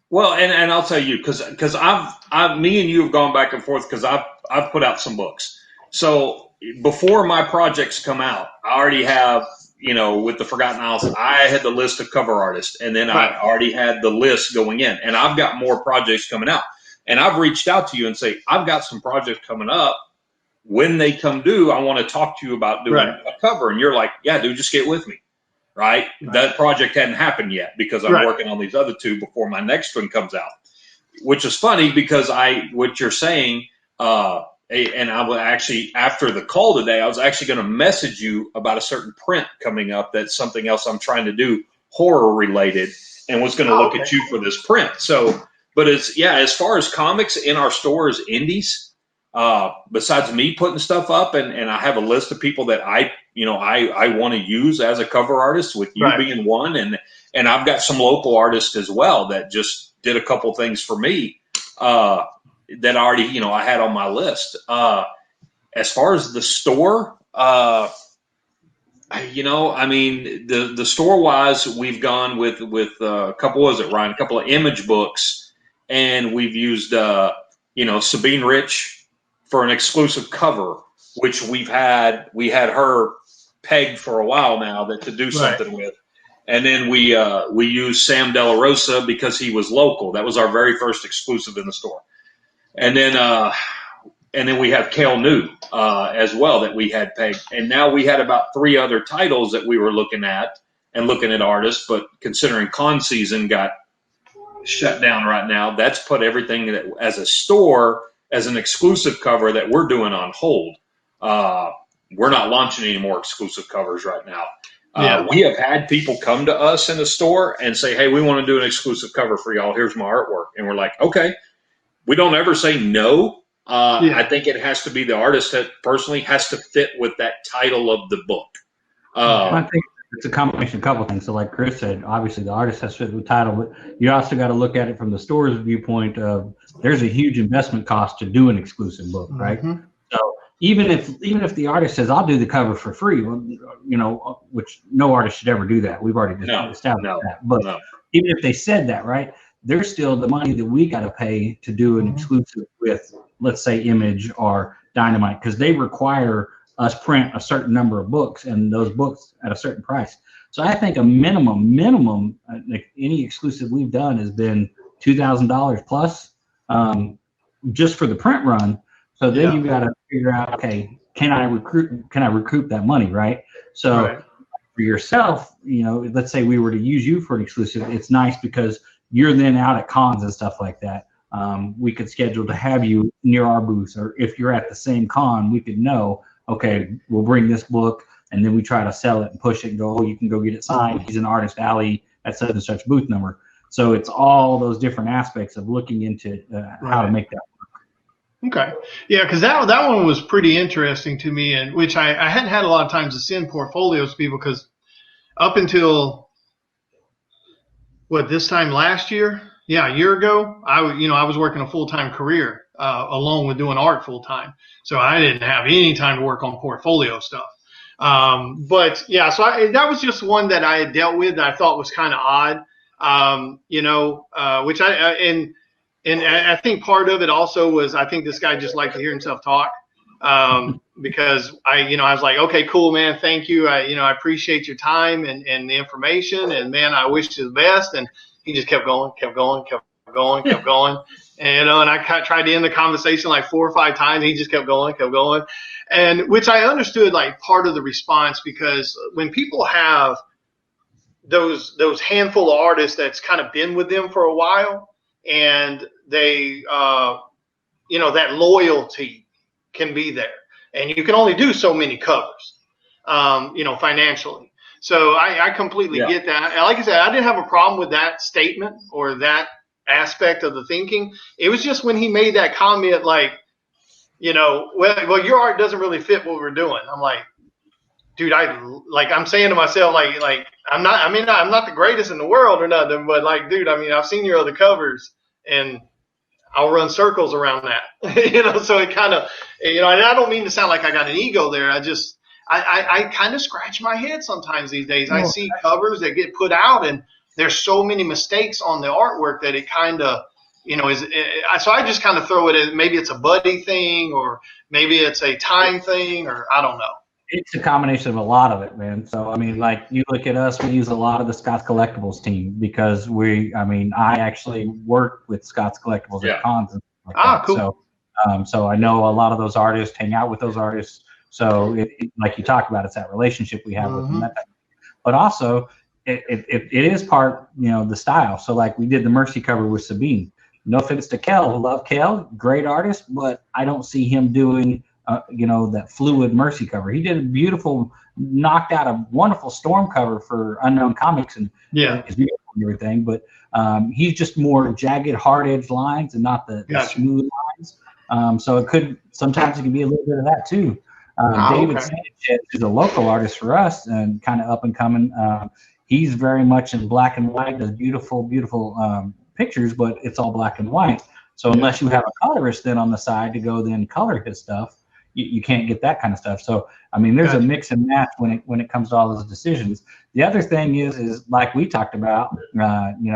Well, and I'll tell you, because me and you have gone back and forth because I've put out some books. So before my projects come out, I already have, with the Forgotten Isles, I had the list of cover artists, and then I already had the list going in, and I've got more projects coming out. And I've reached out to you and say, I've got some projects coming up. When they come due, I want to talk to you about doing a cover. And you're like, yeah, dude, just get with me. Right? That project hadn't happened yet because I'm working on these other two before my next one comes out, which is funny because what you're saying, and I will actually, after the call today, I was actually going to message you about a certain print coming up. That's something else I'm trying to do, horror related, and was going to look at you for this print. So, but as far as comics in our store as indies, besides me putting stuff up, and I have a list of people that I want to use as a cover artist, with you being one, and I've got some local artists as well that just did a couple things for me that already I had on my list. As far as the store, I mean the store wise, we've gone with a couple. Was it Ryan? A couple of image books. And we've used, Sabine Rich for an exclusive cover, which we had her pegged for a while now to do something with. And then we used Sam De La Rosa because he was local. That was our very first exclusive in the store. And then we have Cale New as well that we had pegged. And now we had about 3 other titles that we were looking at artists, but considering con season got shut down right now, that's put everything that as a store as an exclusive cover that we're doing on hold. We're not launching any more exclusive covers right now. We have had people come to us in the store and say, hey, we want to do an exclusive cover for y'all. Here's my artwork. And we're like, okay. We don't ever say no. I think it has to be the artist that personally has to fit with that title of the book. I think it's a combination of a couple of things. So like Chris said, obviously the artist has to fit the title, but you also got to look at it from the store's viewpoint of there's a huge investment cost to do an exclusive book, right? Mm-hmm. So even if the artist says, I'll do the cover for free, well, you know, which no artist should ever do that. We've already established that. But even if they said that, right, there's still the money that we got to pay to do an exclusive with, let's say, Image or Dynamite, because they require us print a certain number of books and those books at a certain price. So I think a minimum, like any exclusive we've done has been $2,000 plus, just for the print run. So then you got to figure out, okay, can I recoup that money, right? So for yourself, you know, let's say we were to use you for an exclusive, it's nice because you're then out at cons and stuff like that. We could schedule to have you near our booth, or if you're at the same con, we could know, okay, we'll bring this book, and then we try to sell it and push it and go, oh, you can go get it signed. He's an Artist Alley at such and such booth number. So it's all those different aspects of looking into how to make that work. Okay. Yeah, because that one was pretty interesting to me, and which I hadn't had a lot of times to send portfolios to people, because up until this time last year, a year ago, I was working a full-time career along with doing art full-time. So I didn't have any time to work on portfolio stuff. But yeah, so that was just one that I had dealt with that I thought was kind of odd, which I think part of it also was, I think this guy just liked to hear himself talk, because I was like, okay, cool, man. Thank you. I appreciate your time and the information, and man, I wish you the best. And he just kept going. And, and I tried to end the conversation like 4 or 5 times. He just kept going. And which I understood like part of the response, because when people have those handful of artists that's kind of been with them for a while, and they, that loyalty can be there, and you can only do so many covers, financially. So I completely get that. And like I said, I didn't have a problem with that statement or that aspect of the thinking. It was just when he made that comment, like, well, your art doesn't really fit what we're doing. I'm like, dude, I'm saying to myself, like I'm not the greatest in the world or nothing, but like, dude, I've seen your other covers and I'll run circles around that, so it kind of, and I don't mean to sound like I got an ego there. I kind of scratch my head sometimes these days. I see covers that get put out and there's so many mistakes on the artwork that it kind of, so I just kind of throw it as maybe it's a buddy thing, or maybe it's a time thing, or I don't know. It's a combination of a lot of it, man. So, like you look at us, we use a lot of the Scott's Collectibles team, because I actually work with Scott's Collectibles at cons and stuff like that. Cool. So I know a lot of those artists, hang out with those artists. So like you talked about, it's that relationship we have with them. But also it is part, the style. So like we did the Mercy cover with Sabine. No offense to Kel, love Kel, great artist, but I don't see him doing that fluid Mercy cover. He did a beautiful, knocked out a wonderful Storm cover for Unknown Comics, and it's beautiful and everything, but he's just more jagged, hard edged lines and not the smooth lines. So sometimes it can be a little bit of that too. David Sanchez is a local artist for us and kind of up and coming. He's very much in black and white, does beautiful pictures, but it's all black and white. So unless you have a colorist then on the side to go then color his stuff, you can't get that kind of stuff. So there's a mix and match when it comes to all those decisions. The other thing is like we talked about,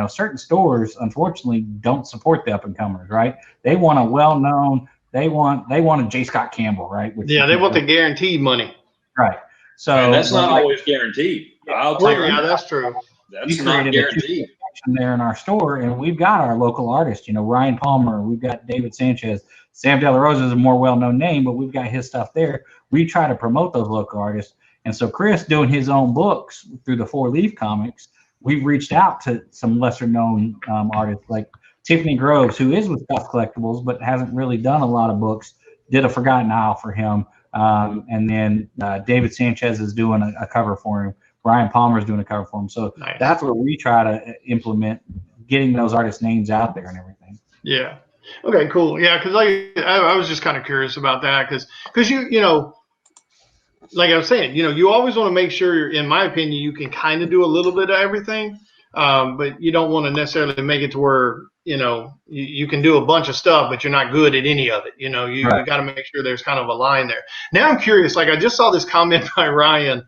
certain stores unfortunately don't support the up and comers, right? They want a well-known. They want a J. Scott Campbell, right? They want the guaranteed money, right? So and that's not always guaranteed. I'll tell you. Yeah, that's true. That's not guaranteed. There in our store, and we've got our local artists, Ryan Palmer, we've got David Sanchez, Sam De La Rosa is a more well-known name, but we've got his stuff there. We try to promote those local artists, and so Chris doing his own books through the 4 Leaf Comics, we've reached out to some lesser-known artists like Tiffany Groves, who is with Scott's Collectibles but hasn't really done a lot of books. Did a Forgotten Isle for him, and then David Sanchez is doing a cover for him. Brian Palmer is doing a cover for him. So that's where we try to implement getting those artists' names out there and everything. Yeah. Okay, cool. Yeah, because I was just kind of curious about that, because like I was saying, you always want to make sure, in my opinion, you can kind of do a little bit of everything, but you don't want to necessarily make it to where, you can do a bunch of stuff, but you're not good at any of it. You got to make sure there's kind of a line there. Now I'm curious, like I just saw this comment by Ryan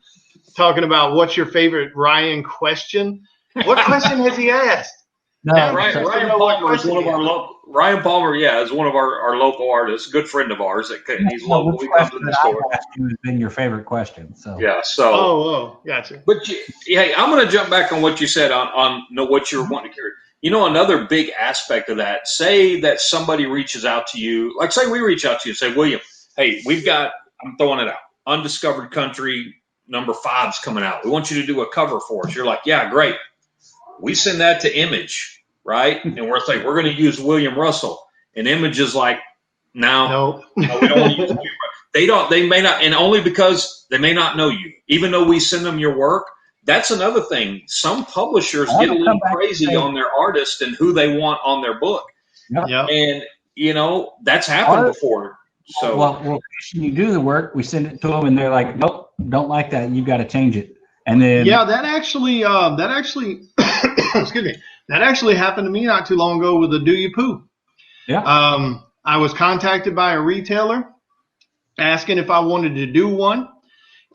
talking about what's your favorite Ryan question. What question has he asked? No, Ryan Palmer is one of our Ryan Palmer, is one of our local artists, good friend of ours. He's local. Which We come to question the that store. I've asked you has been your favorite question. So Yeah. So. Oh, gotcha. But hey, I'm going to jump back on what you said on what you're wanting to carry. Another big aspect of that. Say that somebody reaches out to you, like say we reach out to you and say, William, hey, we've got. I'm throwing it out. Undiscovered Country #5's coming out. We want you to do a cover for us. You're like, yeah, great. We send that to Image, right? And we're like, we're going to use William Russell. And Image is like, no, we don't want to use William Russell. They may not, and only because they may not know you. Even though we send them your work, that's another thing. Some publishers get a little crazy on their artist and who they want on their book. Yeah. And, that's happened before. So, well, you do the work, we send it to them, and they're like, nope, don't like that. You got to change it. And then that actually excuse me, that actually happened to me not too long ago with the Do You Poo. Yeah. I was contacted by a retailer asking if I wanted to do one,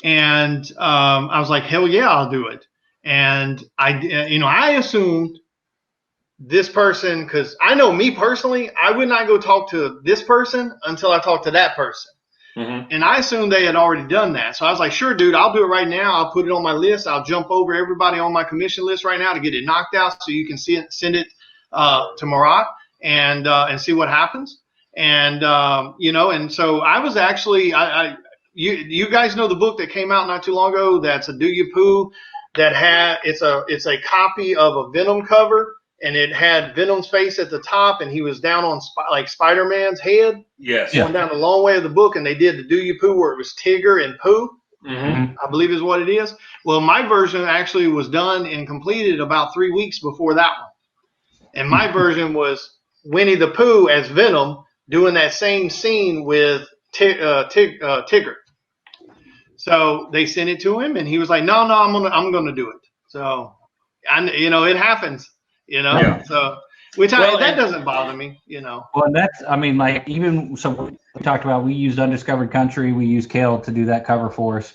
and I was like, hell yeah, I'll do it. And I assumed this person, because I know me personally, I would not go talk to this person until I talk to that person. mm-hmm. And I assumed they had already done that. So I was like, sure, dude, I'll do it right now. I'll put it on my list. I'll jump over everybody on my commission list right now to get it knocked out so you can send it to Marat and see what happens. And, and so I was actually, you guys know the book that came out not too long ago that's a Do You Poo that it's a copy of a Venom cover. And it had Venom's face at the top, and he was down on like Spider-Man's head. Yes. Going down the long way of the book, and they did the Do You Poo where it was Tigger and Pooh, Mm-hmm. I believe is what it is. Well, my version actually was done and completed about 3 weeks before that one. And my version was Winnie the Pooh as Venom doing that same scene with Tigger. So they sent it to him, and he was like, "No, I'm gonna do it." So, it happens. Yeah. So that doesn't bother me, Well, and that's, even so we talked about, we used Undiscovered Country, we used Kale to do that cover for us.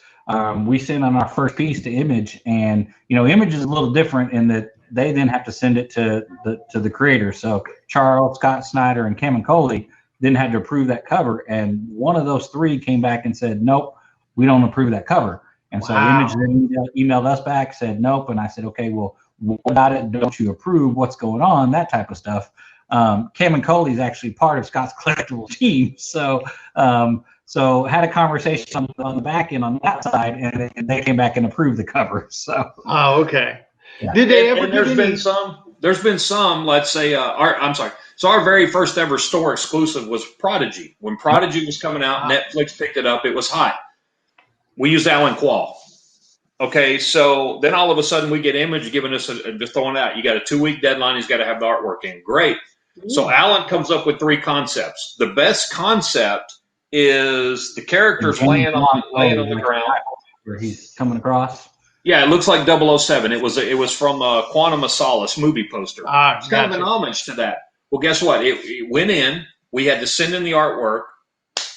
We sent on our first piece to Image, and Image is a little different in that they then have to send it to the creator. So Charles, Scott Snyder, and Cameron Coley then had to approve that cover, and one of those three came back and said, nope, we don't approve that cover. And so Image then emailed us back, said nope, and I said, okay, well, what about it? Don't you approve? What's going on? That type of stuff. Cameron Coley is actually part of Scott's collectible team, so had a conversation on the back end on that side, and they came back and approved the cover. So. Oh, okay. Yeah. Did they ever? And there's been some. Let's say, I'm sorry. So our very first ever store exclusive was Prodigy. When Prodigy was coming out, Netflix picked it up. It was hot. We used Alan Quall. Okay, so then all of a sudden we get Image giving us just throwing it out. You got a 2-week deadline. He's got to have the artwork in. Great. So Alan comes up with 3 concepts. The best concept is the characters laying on the ground. Where he's coming across. Yeah, it looks like 007. It was from Quantum of Solace movie poster. It's kind of an homage to that. Well, guess what? It went in. We had to send in the artwork.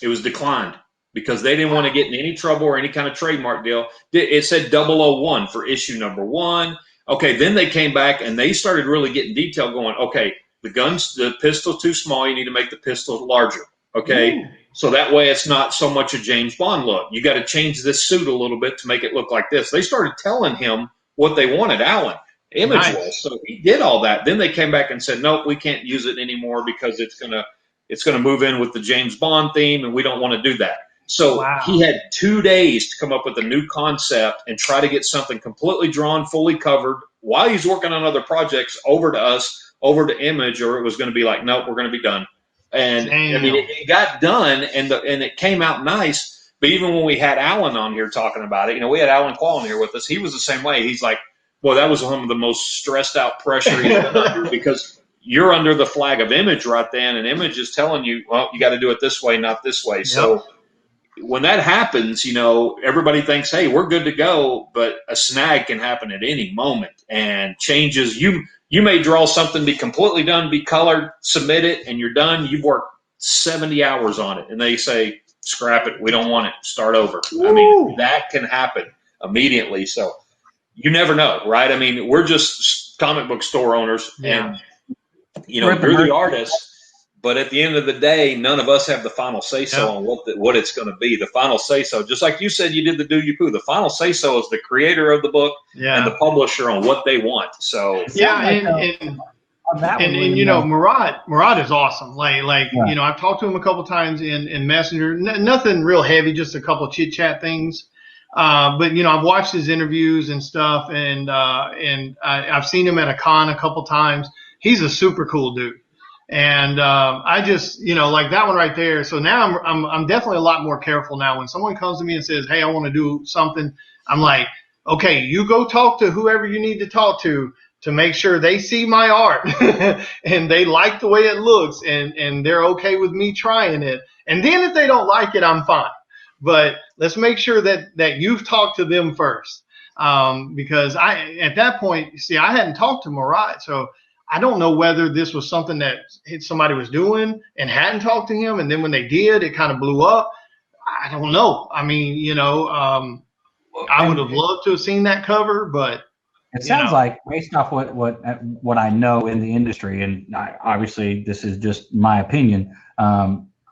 It was declined because they didn't want to get in any trouble or any kind of trademark deal. It said 001 for issue number 1. Okay, then they came back and they started really getting detail going, okay, the pistol's too small. You need to make the pistol larger. Okay, so that way it's not so much a James Bond look. You got to change this suit a little bit to make it look like this. They started telling him what they wanted, Alan. Image was. So he did all that. Then they came back and said, nope, we can't use it anymore because it's gonna move in with the James Bond theme, and we don't want to do that. So he had 2 days to come up with a new concept and try to get something completely drawn, fully covered while he's working on other projects over to us, over to Image, or it was going to be like, nope, we're going to be done. And it got done, and it came out nice. But even when we had Alan on here talking about it, we had Alan Quall here with us. He was the same way. He's like, boy, that was some of the most stressed out pressure he's been under because you're under the flag of Image right then, and Image is telling you, well, you got to do it this way, not this way. So when that happens, you know, everybody thinks, hey, we're good to go, but a snag can happen at any moment and changes. You may draw something, be completely done, be colored, submit it, and you're done. You've worked 70 hours on it, and they say, scrap it. We don't want it. Start over. Woo. I mean, that can happen immediately. So you never know, right? I mean, we're just comic book store owners, and, you know, you're the artist. But at the end of the day, none of us have the final say-so on what it's going to be. The final say-so, just like you said you did the Do You Poo, the final say-so is the creator of the book and the publisher on what they want. So and you know, Murad is awesome. You know, I've talked to him a couple times in Messenger. Nothing real heavy, just a couple chit-chat things. But you know, I've watched his interviews and stuff, and I've seen him at a con a couple times. He's a super cool dude. And I just, you know, like that one right there. So now I'm definitely a lot more careful now. When someone comes to me and says, hey, I want to do something, I'm like, okay, you go talk to whoever you need to talk to make sure they see my art and they like the way it looks and they're okay with me trying it. And then if they don't like it, I'm fine. But let's make sure that you've talked to them first. Because at that point, see, I hadn't talked to Murad, so I don't know whether this was something that somebody was doing and hadn't talked to him, and then when they did, it kind of blew up. I don't know. I mean, you know, I would have loved to have seen that cover, but it sounds like, based off what I know in the industry, and obviously this is just my opinion,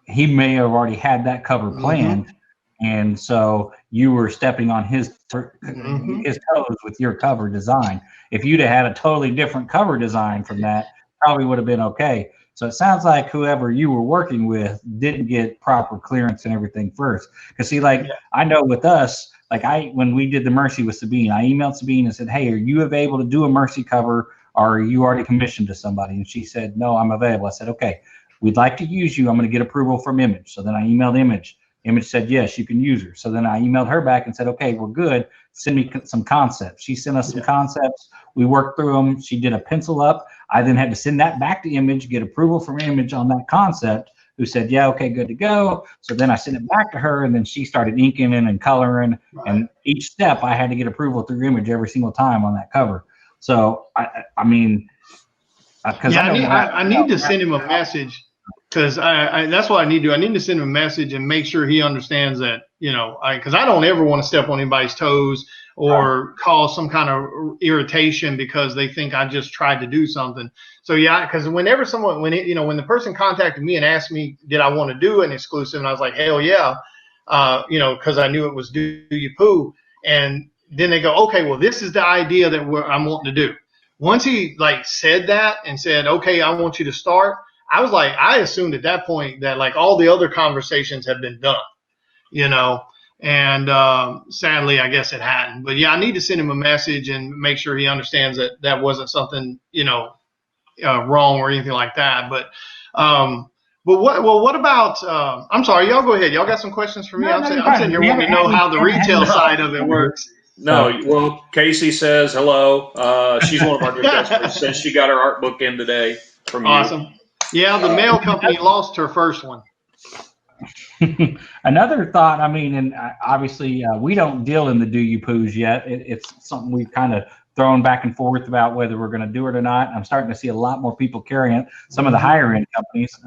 he may have already had that cover planned, and so you were stepping on his toes with your cover design. If you'd have had a totally different cover design from that, probably would have been okay. So it sounds like whoever you were working with didn't get proper clearance and everything first. Because see, I know with us, when we did the Mercy with Sabine, I emailed Sabine and said, hey, are you able to do a Mercy cover, or are you already commissioned to somebody? And she said, no, I'm available. I said, okay, we'd like to use you. I'm going to get approval from Image. So then I emailed Image. Image said, yes, you can use her. So then I emailed her back and said, okay, we're good. Send me some concepts. She sent us some concepts. We worked through them. She did a pencil up. I then had to send that back to Image, get approval from Image on that concept, who said, yeah, okay, good to go. So then I sent it back to her, and then she started inking it and coloring. And each step I had to get approval through Image every single time on that cover. So, I mean, because I need to send him a message. Because that's what I need to do. I need to send him a message and make sure he understands that, you know, because I don't ever want to step on anybody's toes or cause some kind of irritation because they think I just tried to do something. So, because when the person contacted me and asked me, did I want to do an exclusive? And I was like, hell yeah, you know, because I knew it was Do You Poo. And then they go, okay, well, this is the idea that I'm wanting to do. Once he said that and said, okay, I want you to start, I was like, I assumed at that point that all the other conversations had been done, you know, and sadly, I guess it hadn't. But yeah, I need to send him a message and make sure he understands that that wasn't something, you know, wrong or anything like that. But what about? I'm sorry, y'all go ahead. Y'all got some questions for me? I'm sitting here wanting to know how the retail side of it works. No, well, Casey says hello. She's one of our new customers since she got her art book in today from you. Awesome. Yeah, the mail company lost her first one. Another thought, I mean, and obviously we don't deal in the Do You Poos yet. It's something we've kind of thrown back and forth about whether we're going to do it or not. I'm starting to see a lot more people carrying it. Some of the higher end companies.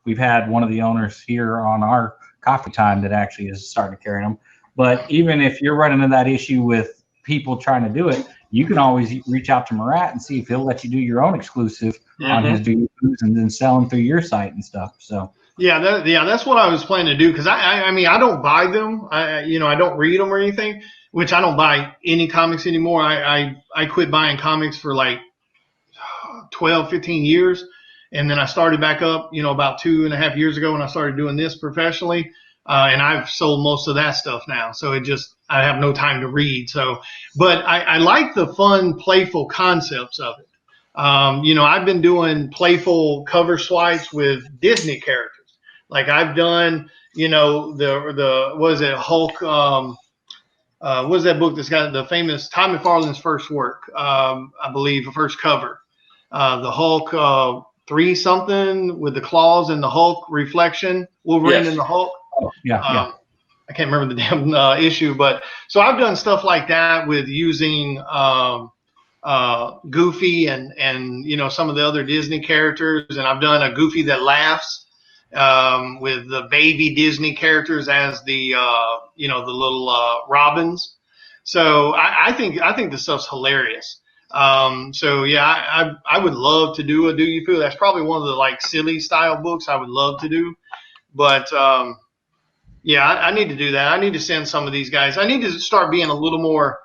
We've had one of the owners here on our coffee time that actually is starting to carry them. But even if you're running into that issue with people trying to do it, you can always reach out to Murat and see if he'll let you do your own exclusive on his Do You Poos and then sell them through your site and stuff. So that's what I was planning to do, because I mean, I don't buy them. I don't read them or anything, which I don't buy any comics anymore. I quit buying comics for 12, 15 years. And then I started back up, about 2.5 years ago when I started doing this professionally. And I've sold most of that stuff now. So I have no time to read. So, but I like the fun, playful concepts of it. I've been doing playful cover swipes with Disney characters. Like I've done, the what is it, Hulk? What is that book that's got the famous Todd McFarlane's first work? I believe the first cover, the Hulk 3 something with the claws and the Hulk reflection, Wolverine and the Hulk. I can't remember the damn issue, but so I've done stuff like that with using Goofy and you know, some of the other Disney characters, and I've done a Goofy that laughs with the baby Disney characters as the you know, the little Robins. So I think this stuff's hilarious. So yeah, I would love to do a Do You Feel. That's probably one of the like silly style books I would love to do, but yeah, I need to do that. I need to send some of these guys. I need to start being a little more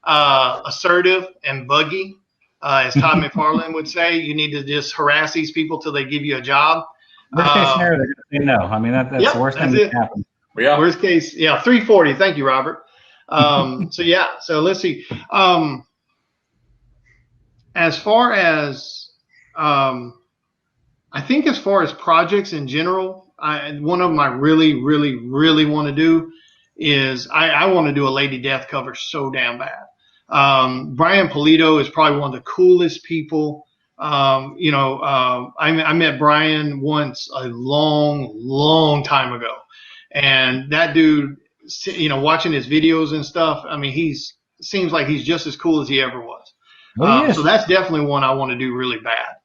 assertive and buggy, as Todd McFarlane would say. You need to just harass these people till they give you a job. Worst case scenario, they're going to say no. I mean, that's Yep, the worst thing that's that can happen. Yeah. Worst case, yeah, 340. Thank you, Robert. So yeah, so let's see. As far as I think as far as projects in general, one of them I really, really, really want to do is I want to do a Lady Death cover so damn bad. Brian Pulido is probably one of the coolest people. You know, I met Brian once a long, long time ago, and that dude, you know, watching his videos and stuff, I mean, seems like he's just as cool as he ever was. Oh, so that's definitely one I want to do really bad.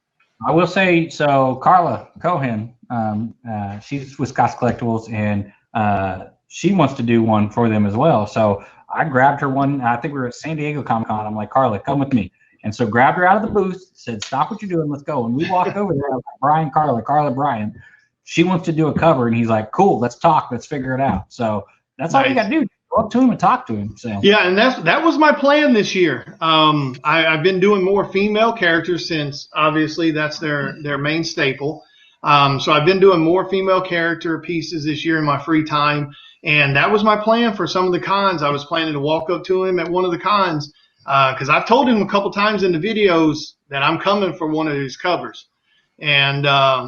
I will say, so Carla Cohen, she's with Scott's Collectibles, and she wants to do one for them as well. So I grabbed her one. I think we were at San Diego Comic Con. I'm like, Carla, come with me. And so grabbed her out of the booth, said, stop what you're doing, let's go. And we walked over there. I was like, Brian, Carla, Brian. She wants to do a cover, and he's like, cool, let's talk, let's figure it out. So that's all you got to do. Go up to him and talk to him. So yeah, and that was my plan this year. I've been doing more female characters since obviously that's their main staple. So I've been doing more female character pieces this year in my free time, and that was my plan for some of the cons. I was planning to walk up to him at one of the cons because I've told him a couple times in the videos that I'm coming for one of his covers. And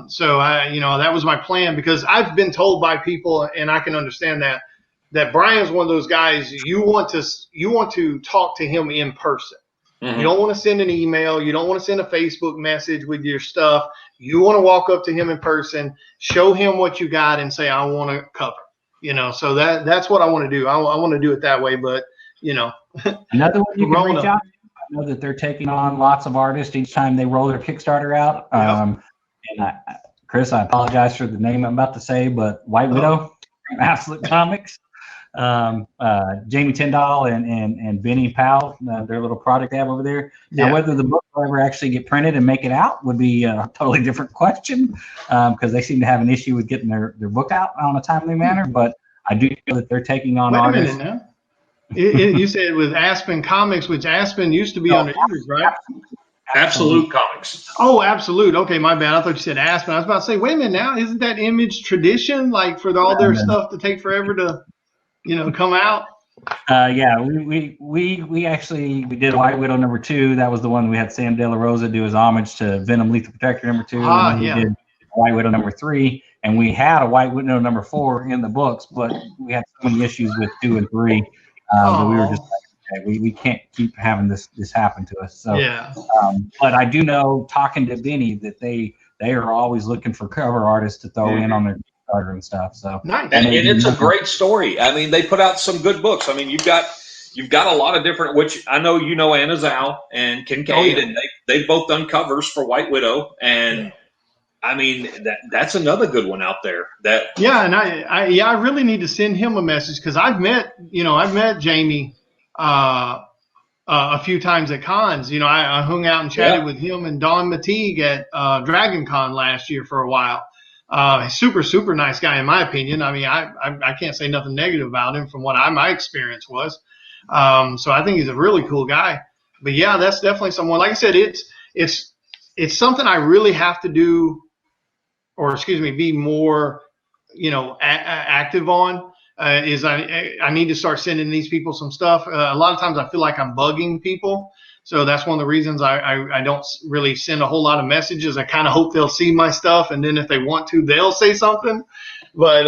so you know, that was my plan, because I've been told by people, and I can understand that Brian's one of those guys you want to talk to him in person. Mm-hmm. You don't want to send an email. You don't want to send a Facebook message with your stuff. You want to walk up to him in person, show him what you got, and say, I want to cover. You know, so that's what I want to do. I want to do it that way, but you know. Another one you can reach out to. I know that they're taking on lots of artists each time they roll their Kickstarter out. Yep. And Chris, I apologize for the name I'm about to say, but White Widow from Absolute Comics. Jamie Tyndall and Benny Powell, their little product they have over there. Yeah. Now, whether the book will ever actually get printed and make it out would be a totally different question, because they seem to have an issue with getting their book out on a timely manner. But I do know that they're taking on artists. Wait a minute now. You said with Aspen Comics, which Aspen used to be under Image, right? Absolute Comics. Oh, Absolute. Okay, my bad. I thought you said Aspen. I was about to say, wait a minute now. Isn't that Image Tradition, like for all their stuff to take forever to, you know, come out? Yeah, we actually did White Widow #2. That was the one we had Sam De La Rosa do his homage to Venom Lethal Protector #2. And then he did White Widow #3, and we had a White Widow #4 in the books, but we had so many issues with 2 and 3 that we were just like, okay, we can't keep having this happen to us. So yeah. But I do know, talking to Benny, that they are always looking for cover artists to throw in on their Kickstarter and stuff. So Nice. And it's a great story. I mean, they put out some good books. I mean, you've got a lot of different, which I know you know Anna Zhao and Kincaid, and they've both done covers for White Widow, and I mean that's another good one out there. And I really need to send him a message, because I've met Jamie a few times at cons. You know, I hung out and chatted with him and Don Mateague at Dragon Con last year for a while. Super, super nice guy, in my opinion. I mean, I can't say nothing negative about him from what my experience was. So I think he's a really cool guy. But yeah, that's definitely someone, like I said, it's something I really have to do, or be more, you know, active on. Is I need to start sending these people some stuff. A lot of times I feel like I'm bugging people. So that's one of the reasons I don't really send a whole lot of messages. I kind of hope they'll see my stuff, and then if they want to, they'll say something. But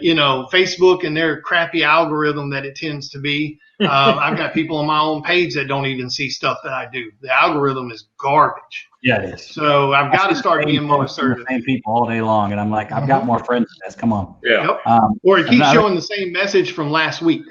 you know, Facebook and their crappy algorithm that it tends to be. I've got people on my own page that don't even see stuff that I do. The algorithm is garbage. Yeah, it is. So I've got to start being more Posting the assertive. same people all day long, and I'm like, I've got more friends than this. Come on. Yeah. Yep. Or it keeps Another- showing the same message from last week.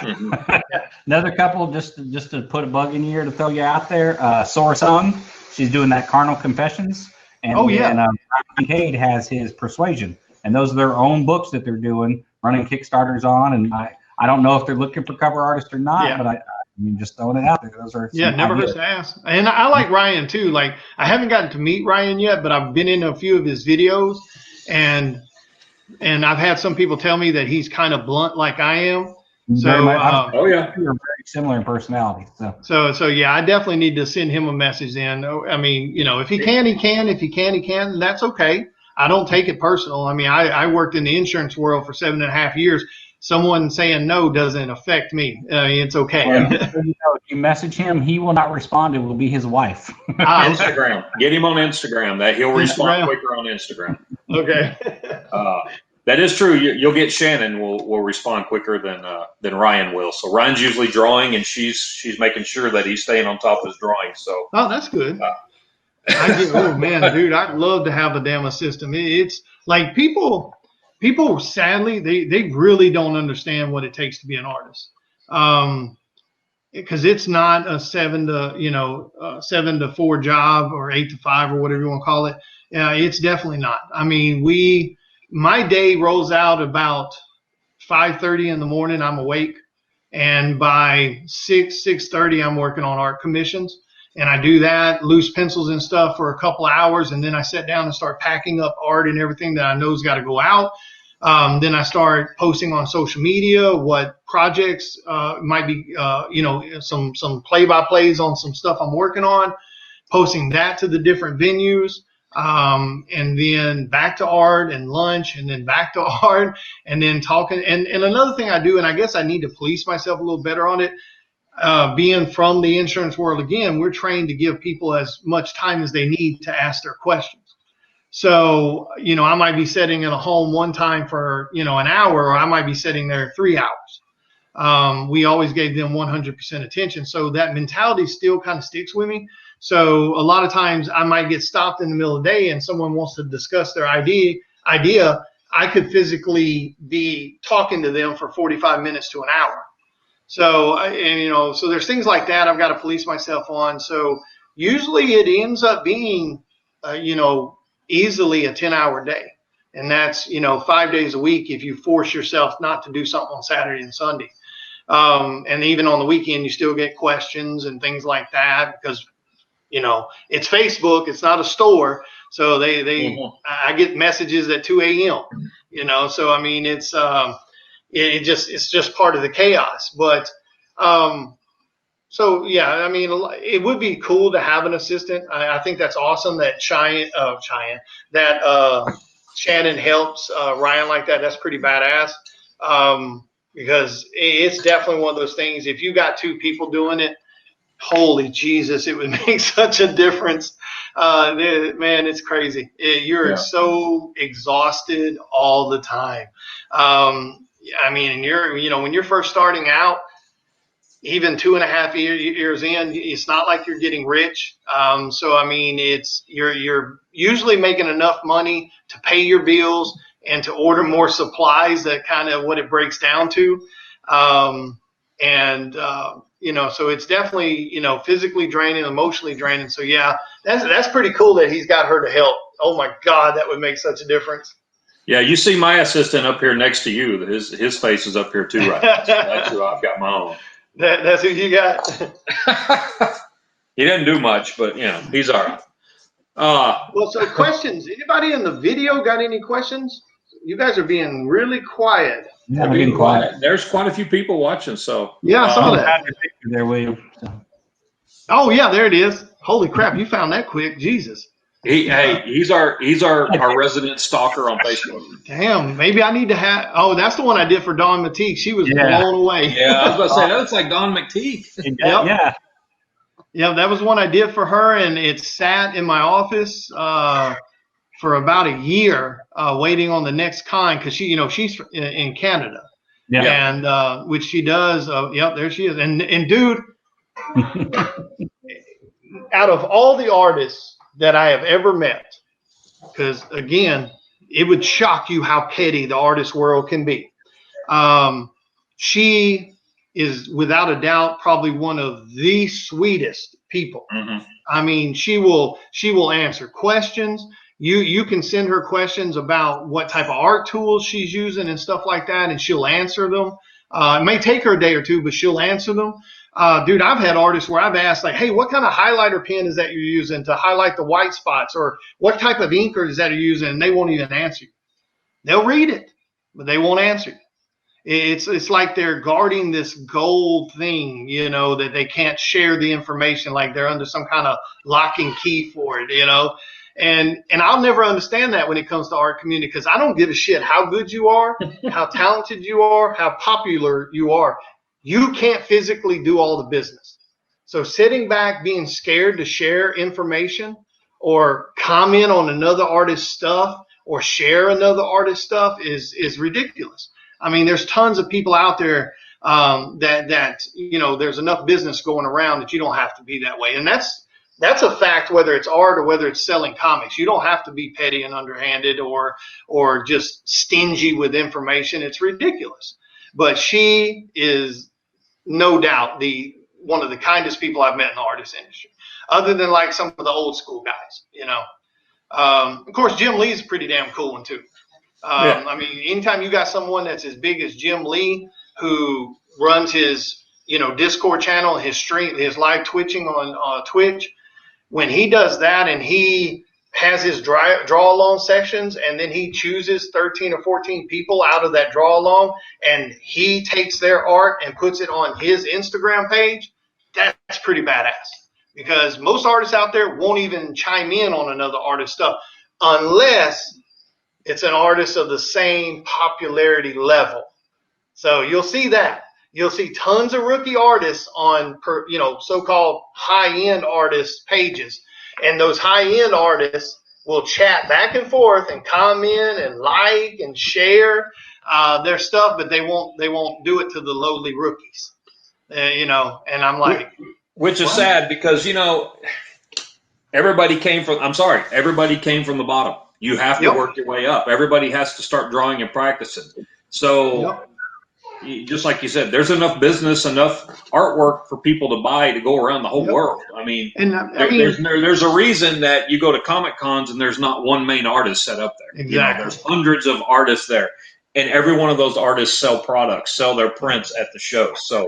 Mhm. Another couple, just to put a bug in your ear to throw you out there. Sora Sung, she's doing that Carnal Confessions, and Oh, yeah. and Ryan Cade has his Persuasion, and those are their own books that they're doing, running Kickstarters on. And I don't know if they're looking for cover artists or not, Yeah. but I mean, just throwing it out there. Those are Yeah, some never ideas. hurts to ask. And I like Ryan too. Like I haven't gotten to meet Ryan yet, but I've been in a few of his videos, and I've had some people tell me that he's kind of blunt like I am. Very So, much- Oh yeah. You're very similar in personality. So yeah, I definitely need to send him a message then. I mean, you know, if he can, he can. If he can, he can. And that's okay. I don't take it personal. I mean, I worked in the insurance world for 7.5 years. Someone saying no doesn't affect me. I mean, it's okay. If you message him, he will not respond. It will be his wife. Instagram. Get him on Instagram. That he'll respond Instagram. quicker on Instagram. Okay. That is true. You'll get Shannon will respond quicker than Ryan will. So Ryan's usually drawing, and she's making sure that he's staying on top of his drawing. So Oh, that's good. Oh man, dude, I'd love to have a damn assistant. It's like people sadly they really don't understand what it takes to be an artist. Because it's not a 7 to 4 job or 8 to 5 or whatever you want to call it. It's definitely not. I mean, my day rolls out about 5:30 in the morning. I'm awake, and by 6:30 I'm working on art commissions, and I do that loose pencils and stuff for a couple hours, and then I sit down and start packing up art and everything that I know's got to go out. Then I start posting on social media what projects might be, some play-by-plays on some stuff I'm working on, posting that to the different venues, and then back to art and lunch, and then back to art, and then talking. And another thing I do, and I guess I need to police myself a little better on it, being from the insurance world again, we're trained to give people as much time as they need to ask their questions. So, I might be sitting in a home one time for, an hour, or I might be sitting there 3 hours. We always gave them 100% attention. So that mentality still kind of sticks with me. So a lot of times I might get stopped in the middle of the day and someone wants to discuss their idea. I could physically be talking to them for 45 minutes to an hour. So, so there's things like that I've got to police myself on. So usually it ends up being, easily a 10-hour day. And that's, 5 days a week if you force yourself not to do something on Saturday and Sunday. And even on the weekend, you still get questions and things like that because, it's Facebook, it's not a store. So I get messages at 2 a.m., so I mean, it's just part of the chaos. But, so yeah, I mean, it would be cool to have an assistant. I think that's awesome that Shannon helps Ryan like that. That's pretty badass. Because it's definitely one of those things. If you got 2 people doing it, holy Jesus, it would make such a difference. Man, it's crazy. You're so exhausted all the time. I mean, when you're first starting out, even 2.5 years in, it's not like you're getting rich. So I mean, you're usually making enough money to pay your bills and to order more supplies. That kind of what it breaks down to. So it's definitely, physically draining, emotionally draining. So yeah, that's pretty cool that he's got her to help. Oh my God, that would make such a difference. yeah, you see my assistant up here next to you. His face is up here too, right now. So that's who I've got my own. That's who you got. He doesn't do much, but he's all right. Well, so questions. Anybody in the video got any questions? You guys are being really quiet. Yeah, we're getting quiet. There's quite a few people watching, so Yeah, I saw that. There, William. So. Oh yeah, there it is. Holy crap, you found that quick. Jesus. He's our resident stalker on Facebook. Damn, maybe I need to have. Oh, that's the one I did for Dawn Matique. She was blown away. Yeah, I was about to say that looks like Don McTeague. Yeah. Yeah, that was one I did for her, and it sat in my office for about a year, waiting on the next con because she's in Canada. Yeah. And which she does. Yep, there she is. And dude, out of all the artists that I have ever met, because again, it would shock you how petty the artist world can be. She is without a doubt probably one of the sweetest people. Mm-hmm. I mean, she will answer questions. You can send her questions about what type of art tools she's using and stuff like that, and she'll answer them. It may take her a day or two, but she'll answer them. Dude, I've had artists where I've asked, like, hey, what kind of highlighter pen is that you're using to highlight the white spots, or what type of inker is that you're using, and they won't even answer you. They'll read it, but they won't answer you. It's like they're guarding this gold thing, you know, that they can't share the information, like they're under some kind of lock and key for it, you know. And I'll never understand that when it comes to art community, because I don't give a shit how good you are, how talented you are, how popular you are. You can't physically do all the business. So sitting back, being scared to share information or comment on another artist's stuff or share another artist's stuff is ridiculous. I mean, there's tons of people out there that you know, there's enough business going around that you don't have to be that way. And that's a fact, whether it's art or whether it's selling comics. You don't have to be petty and underhanded or just stingy with information. It's ridiculous. But she is no doubt one of the kindest people I've met in the artist industry, other than like some of the old school guys, you know. Of course, Jim Lee's a pretty damn cool one too. Yeah. I mean, anytime you got someone that's as big as Jim Lee, who runs his, you know, Discord channel, his stream, his live twitching on Twitch, when he does that and he has his draw along sections, and then he chooses 13 or 14 people out of that draw along, and he takes their art and puts it on his Instagram page, that's pretty badass. Because most artists out there won't even chime in on another artist's stuff unless it's an artist of the same popularity level. So you'll see that. You'll see tons of rookie artists on, you know, so-called high-end artists pages. And those high-end artists will chat back and forth and comment and like and share their stuff, but they won't do it to the lowly rookies. You know, and I'm like, which is sad, because, you know, everybody came from the bottom. You have to work your way up. Everybody has to start drawing and practicing. So just like you said, there's enough business, enough artwork for people to buy to go around the whole world. I mean, there's a reason that you go to Comic Cons and there's not one main artist set up there. Exactly. You know, there's hundreds of artists there, and every one of those artists sell products, sell their prints at the show. So,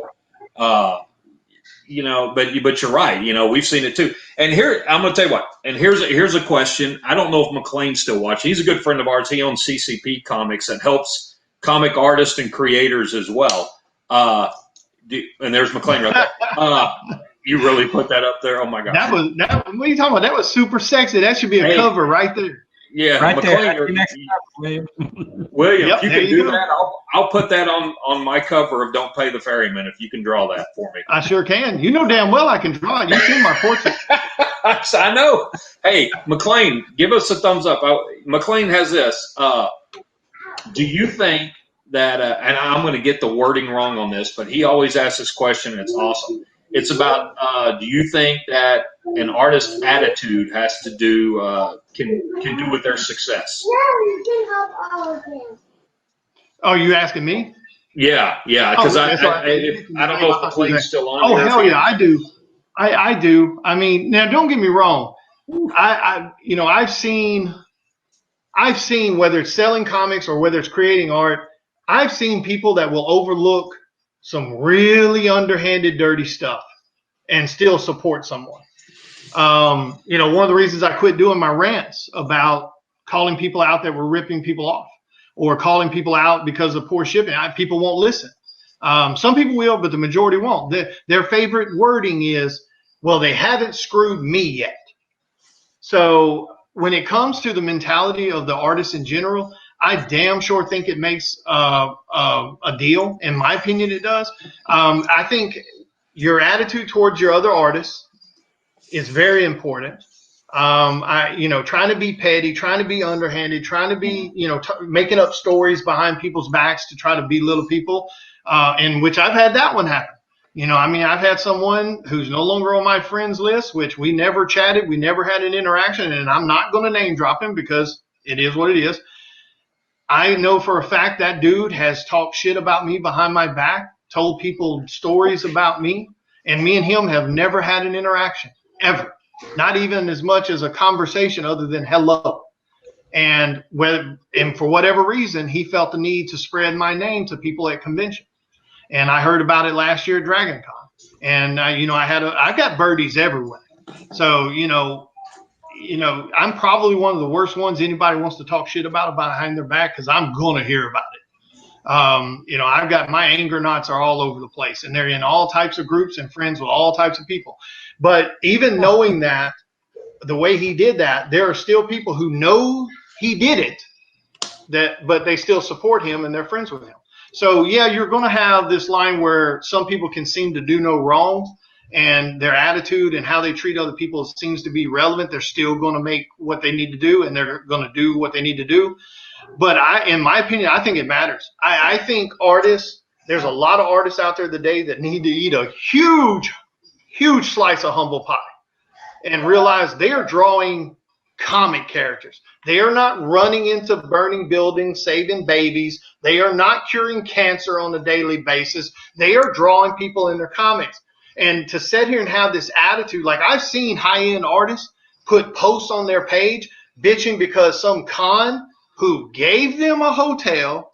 you know, but you're right. You know, we've seen it too. And here, I'm going to tell you what. And here's a question. I don't know if McLean's still watching. He's a good friend of ours. He owns CCP Comics that helps comic artists and creators as well. And there's McLean right there. You really put that up there? Oh my gosh. What are you talking about? That was super sexy. That should be a cover right there. Yeah, right McLean, there. Next up, William. William, Yep, if you there can you do go. that, I'll put that on my cover of Don't Pay the Ferryman, if you can draw that for me. I sure can. You know damn well I can draw it. You've seen my portrait. I know. Hey, McLean, give us a thumbs up. McLean has this. Do you think that, and I'm going to get the wording wrong on this, but he always asks this question, and it's awesome. It's about, do you think that an artist's attitude has to do, can do with their success? Oh, you asking me? Yeah, because I don't know if McLean's still on. Oh, hell yeah, I do. I do. I mean, now don't get me wrong. I've seen whether it's selling comics or whether it's creating art, I've seen people that will overlook some really underhanded, dirty stuff and still support someone. One of the reasons I quit doing my rants about calling people out that were ripping people off or calling people out because of poor shipping, people won't listen. Some people will, but the majority won't. Their favorite wording is, well, they haven't screwed me yet. So when it comes to the mentality of the artist in general, I damn sure think it makes a deal. In my opinion, it does. I think your attitude towards your other artists is very important. Trying to be petty, trying to be underhanded, trying to be, making up stories behind people's backs to try to belittle people, in which I've had that one happen. You know, I mean, I've had someone who's no longer on my friends list, which we never chatted, we never had an interaction, and I'm not going to name drop him because it is what it is. I know for a fact that dude has talked shit about me behind my back, told people stories about me, and me and him have never had an interaction, ever. Not even as much as a conversation other than hello. And for whatever reason, he felt the need to spread my name to people at convention. And I heard about it last year at DragonCon. And, I've got birdies everywhere. So, I'm probably one of the worst ones anybody wants to talk shit about behind their back because I'm going to hear about it. I've got my anger knots are all over the place, and they're in all types of groups and friends with all types of people. But even knowing that, the way he did that, there are still people who know he did it, but they still support him and they're friends with him. So, yeah, you're going to have this line where some people can seem to do no wrong, and their attitude and how they treat other people seems to be relevant. They're still going to make what they need to do, and they're going to do what they need to do. But in my opinion, I think it matters. I think artists, there's a lot of artists out there today that need to eat a huge, huge slice of humble pie and realize they are drawing comic characters. They are not running into burning buildings, saving babies. They are not curing cancer on a daily basis. They are drawing people in their comics. And to sit here and have this attitude, like I've seen high-end artists put posts on their page bitching because some con who gave them a hotel,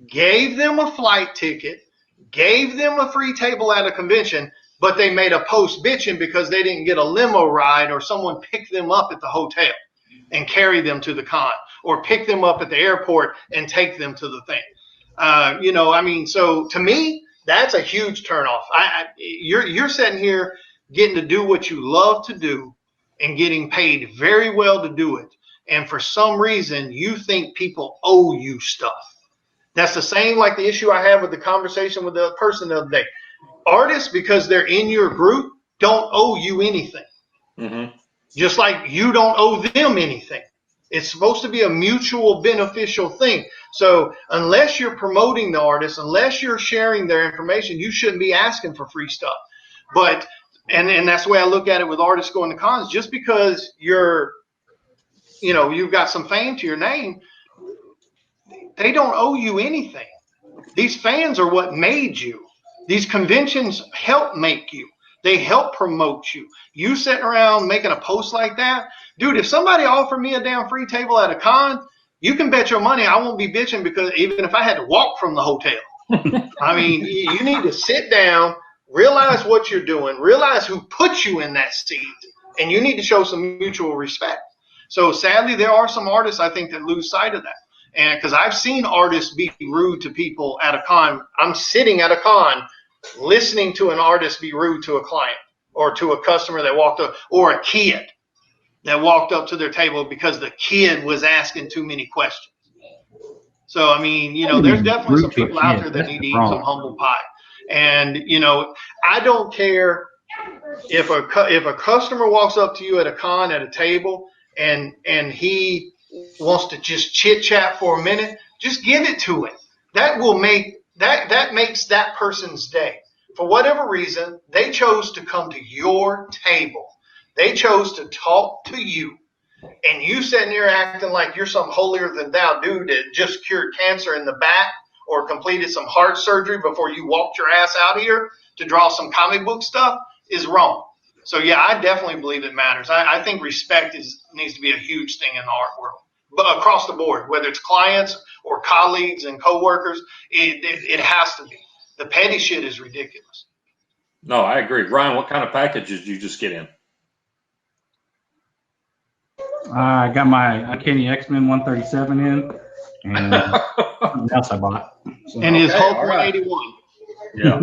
gave them a flight ticket, gave them a free table at a convention, but they made a post bitching because they didn't get a limo ride or someone picked them up at the hotel and carry them to the con, or pick them up at the airport and take them to the thing. So to me, that's a huge turnoff. You're sitting here getting to do what you love to do and getting paid very well to do it. And for some reason, you think people owe you stuff. That's the same like the issue I had with the conversation with the person the other day. Artists, because they're in your group, don't owe you anything. Mm-hmm. Just like you don't owe them anything. It's supposed to be a mutual beneficial thing. So unless you're promoting the artist, unless you're sharing their information, you shouldn't be asking for free stuff. But and that's the way I look at it with artists going to cons. Just because you've got some fame to your name, they don't owe you anything. These fans are what made you. These conventions help make you. They help promote you. You sitting around making a post like that, dude, if somebody offered me a damn free table at a con, you can bet your money I won't be bitching, because even if I had to walk from the hotel. I mean, you need to sit down, realize what you're doing, realize who put you in that seat, and you need to show some mutual respect. So sadly, there are some artists, I think, that lose sight of that. And because I've seen artists be rude to people at a con. I'm sitting at a con listening to an artist be rude to a client or to a customer that walked up, or a kid that walked up to their table because the kid was asking too many questions. So, I mean, there's definitely some people out there that need to eat some humble pie. And, I don't care if a customer walks up to you at a con at a table and he wants to just chit chat for a minute, just give it to him. That makes that person's day. For whatever reason, they chose to come to your table. They chose to talk to you. And you sitting there acting like you're some holier than thou dude that just cured cancer in the back or completed some heart surgery before you walked your ass out here to draw some comic book stuff is wrong. So, yeah, I definitely believe it matters. I think respect needs to be a huge thing in the art world. But across the board, whether it's clients or colleagues and coworkers, it has to be. The petty shit is ridiculous. No, I agree. Ryan, what kind of packages did you just get in? I got my Uncanny X-Men 137 in, and something else I bought. So. And his Hulk right. 181. Yeah,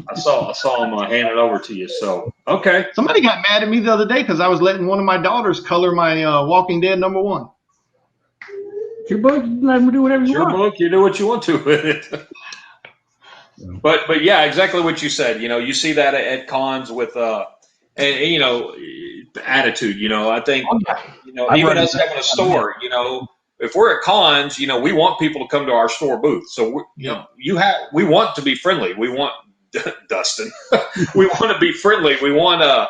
I saw him hand it over to you. So okay. Somebody got mad at me the other day because I was letting one of my daughters color my Walking Dead #1. It's your book. You let them do whatever you want. Your book. You do what you want to with it. But yeah, exactly what you said. You see that at cons with attitude. I think even us having a store. If we're at cons, we want people to come to our store booth. So we want to be friendly. We want Dustin. We want to be friendly. We want to,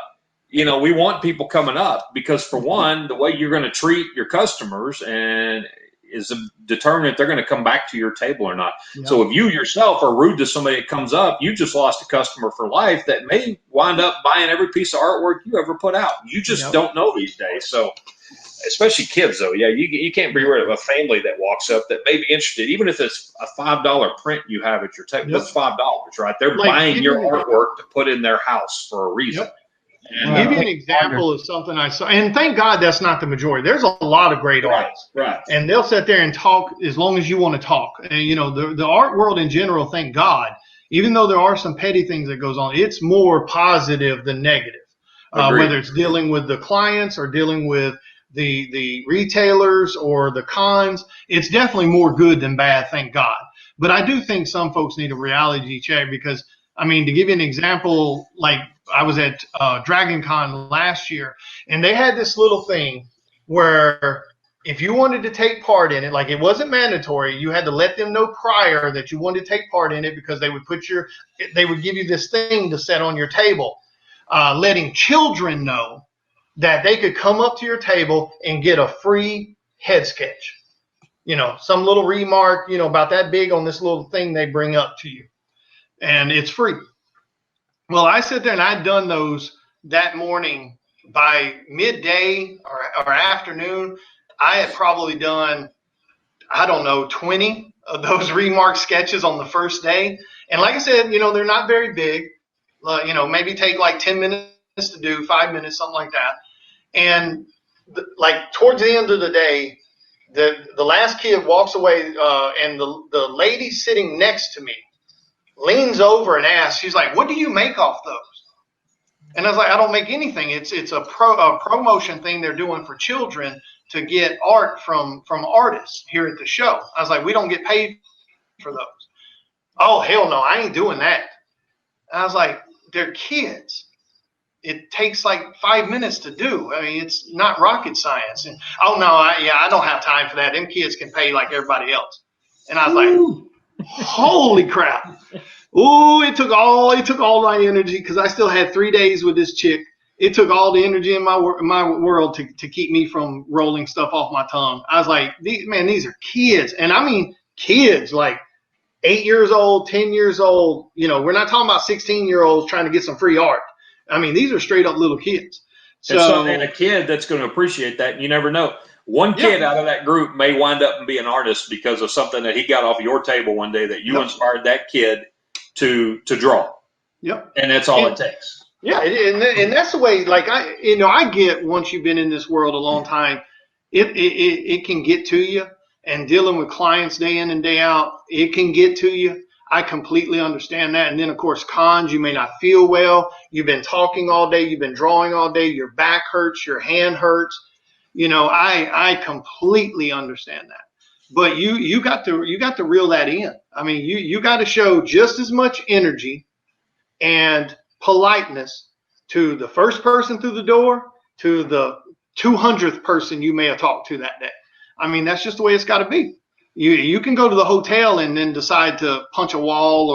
we want people coming up because for one, the way you're going to treat your customers and is determine if they're going to come back to your table or not. Yeah. So if you yourself are rude to somebody that comes up, you just lost a customer for life that may wind up buying every piece of artwork you ever put out. You just don't know these days. So especially kids, though. Yeah, you can't be rid of a family that walks up that may be interested, even if it's a $5 print you have at your table. That's $5, right? They're buying your artwork to put in their house for a reason. And give you an example of something I saw, and thank God that's not the majority. There's a lot of great artists, right? And they'll sit there and talk as long as you want to talk. And the art world in general, thank God, even though there are some petty things that goes on, it's more positive than negative. Whether it's dealing with the clients or dealing with the retailers or the cons, it's definitely more good than bad, thank God. But I do think some folks need a reality check because, I mean, to give you an example, like I was at Dragon Con last year, and they had this little thing where if you wanted to take part in it, like it wasn't mandatory, you had to let them know prior that you wanted to take part in it because they would give you this thing to set on your table, letting children know that they could come up to your table and get a free head sketch. Some little remark, about that big on this little thing they bring up to you. And it's free. Well, I sit there and I'd done those that morning. By midday or afternoon, I had probably done, 20 of those remark sketches on the first day. And like I said, they're not very big. Maybe take like 10 minutes to do, 5 minutes, something like that. And towards the end of the day, the last kid walks away, and the lady sitting next to me leans over and asks, she's like, "What do you make off those?" And I was like, "I don't make anything. It's a promotion thing they're doing for children to get art from artists here at the show." I was like, "We don't get paid for those." "Oh, hell no, I ain't doing that." And I was like, "They're kids. It takes like 5 minutes to do. I mean, it's not rocket science." And, "Oh no, I don't have time for that. Them kids can pay like everybody else." And I was like, holy crap. Ooh, it took all my energy because I still had 3 days with this chick. It took all the energy in my world to keep me from rolling stuff off my tongue. I was like, these are kids. And I mean, kids like 8 years old, 10 years old. We're not talking about 16-year-olds trying to get some free art. I mean, these are straight up little kids. And a kid that's going to appreciate that. You never know. One kid out of that group may wind up and be an artist because of something that he got off your table one day that you inspired that kid to draw. Yep. And that's all it takes. Yeah, and that's the way. Like I get, once you've been in this world a long time, it can get to you. And dealing with clients day in and day out, it can get to you. I completely understand that. And then, of course, cons, you may not feel well. You've been talking all day. You've been drawing all day. Your back hurts. Your hand hurts. I completely understand that. But you got to reel that in. I mean, you got to show just as much energy and politeness to the first person through the door to the 200th person you may have talked to that day. I mean, that's just the way it's got to be. You can go to the hotel and then decide to punch a wall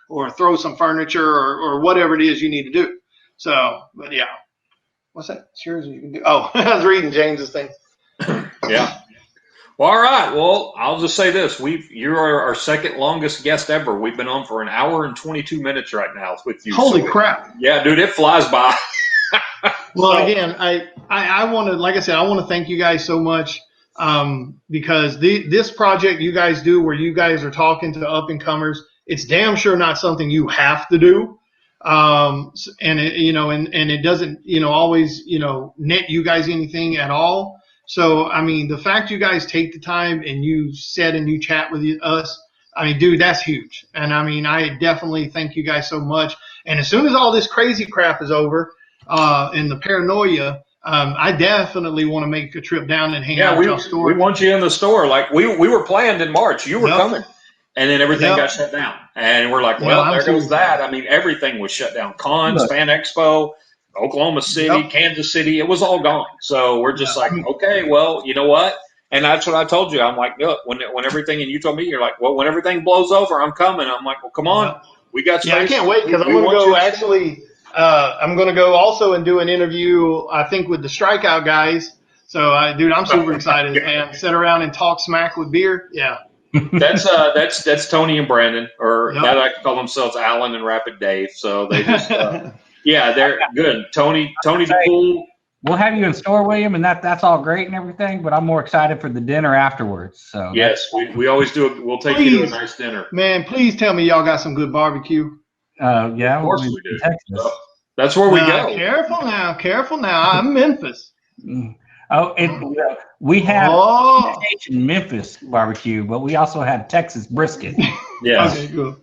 or throw some furniture or whatever it is you need to do. So, but yeah. What's that? Sure as you can do. Oh, I was reading James's thing. Yeah. Well, all right. Well, I'll just say this. You are our second longest guest ever. We've been on for an hour and 22 minutes right now with you. Holy crap. Yeah, dude, it flies by. Well, again, I want to, like I said, I want to thank you guys so much because this project you guys do where you guys are talking to up and comers, it's damn sure not something you have to do. And it doesn't, always, net you guys anything at all. So, I mean, the fact you guys take the time and you sit and you chat with us, I mean, dude, that's huge. And I mean, I definitely thank you guys so much. And as soon as all this crazy crap is over, and the paranoia, I definitely want to make a trip down and hang out at your store. We want you in the store. Like we were planned in March. You were coming. And then everything got shut down. And we're like, well, there goes that. I mean, everything was shut down. Cons, Fan Expo, Oklahoma City, Kansas City, it was all gone. So we're just like, okay, well, you know what? And that's what I told you. I'm like, look, when everything, and you told me, you're like, well, when everything blows over, I'm coming. I'm like, well, come on. We got space. Yeah, I can't wait because I'm We going to want go you to- actually. I'm going to go also and do an interview. I think with the Strikeout guys. So, dude, I'm super excited and sit around and talk smack with beer. Yeah. That's Tony and Brandon, or Yep. that I call themselves Alan and Rapid Dave. So they just yeah, they're good. Tony the Pool. We'll have you in store, William, and that's all great and everything. But I'm more excited for the dinner afterwards. So Yes, we always do it. We'll take you to a Please. nice dinner. Man, please tell me y'all got some good barbecue. Yeah, Of course we'll we be do. in Texas. So that's where we go. Careful now. I'm Memphis. Oh, we have Oh, Memphis barbecue, but we also have Texas brisket. Yes. okay, good.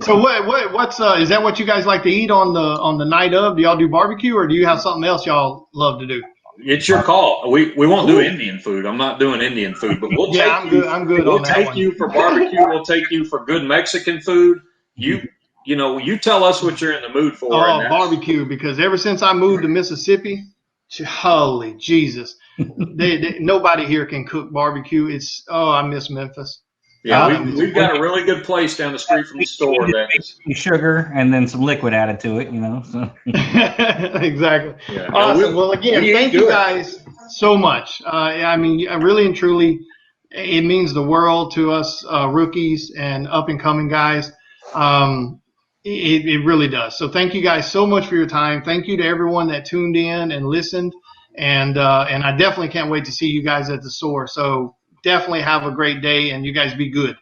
So what's is that what you guys like to eat on the night of? Do y'all do barbecue or do you have something else y'all love to do? It's your call. We won't do Indian food. I'm not doing Indian food, but we'll Yeah, take you. I'm good We'll on that take one. you for barbecue. We'll take you for good Mexican food. You tell us what you're in the mood for. Oh, and that's- barbecue, because ever since I moved to Mississippi, holy Jesus, nobody here can cook barbecue. I miss Memphis. Yeah, we've got a really good place down the street from the store that is. Sugar and then some liquid added to it, So Exactly. Yeah. Awesome. Well, again, we thank do you it. guys so much. I mean, really and truly, it means the world to us rookies and up and coming guys. It really does. So thank you guys so much for your time. Thank you to everyone that tuned in and listened. And I definitely can't wait to see you guys at the store. So definitely have a great day and you guys be good.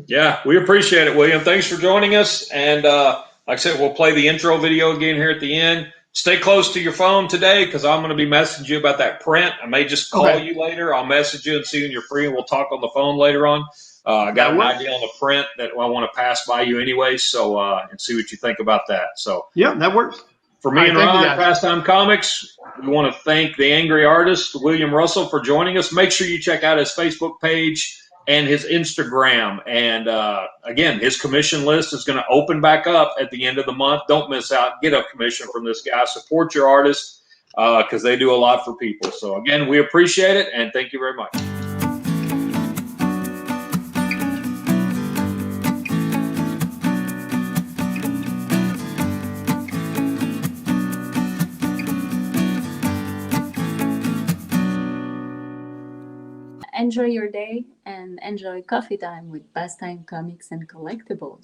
Yeah, we appreciate it, William. Thanks for joining us. And like I said, we'll play the intro video again here at the end. Stay close to your phone today because I'm going to be messaging you about that print. I may just call Okay. you later. I'll message you and see when you're free, and we'll talk on the phone later on. I got an idea on the print that I want to pass by you anyway, so and see what you think about that. So Yeah, that works. for me All and right, thank you, Ron, guys. Pastime Comics, we want to thank the angry artist, William Russell, for joining us. Make sure you check out his Facebook page and his Instagram. And again, his commission list is going to open back up at the end of the month. Don't miss out. Get a commission from this guy. Support your artists because they do a lot for people. So again, we appreciate it, and thank you very much. Enjoy your day and enjoy coffee time with Pastime Comics and Collectibles.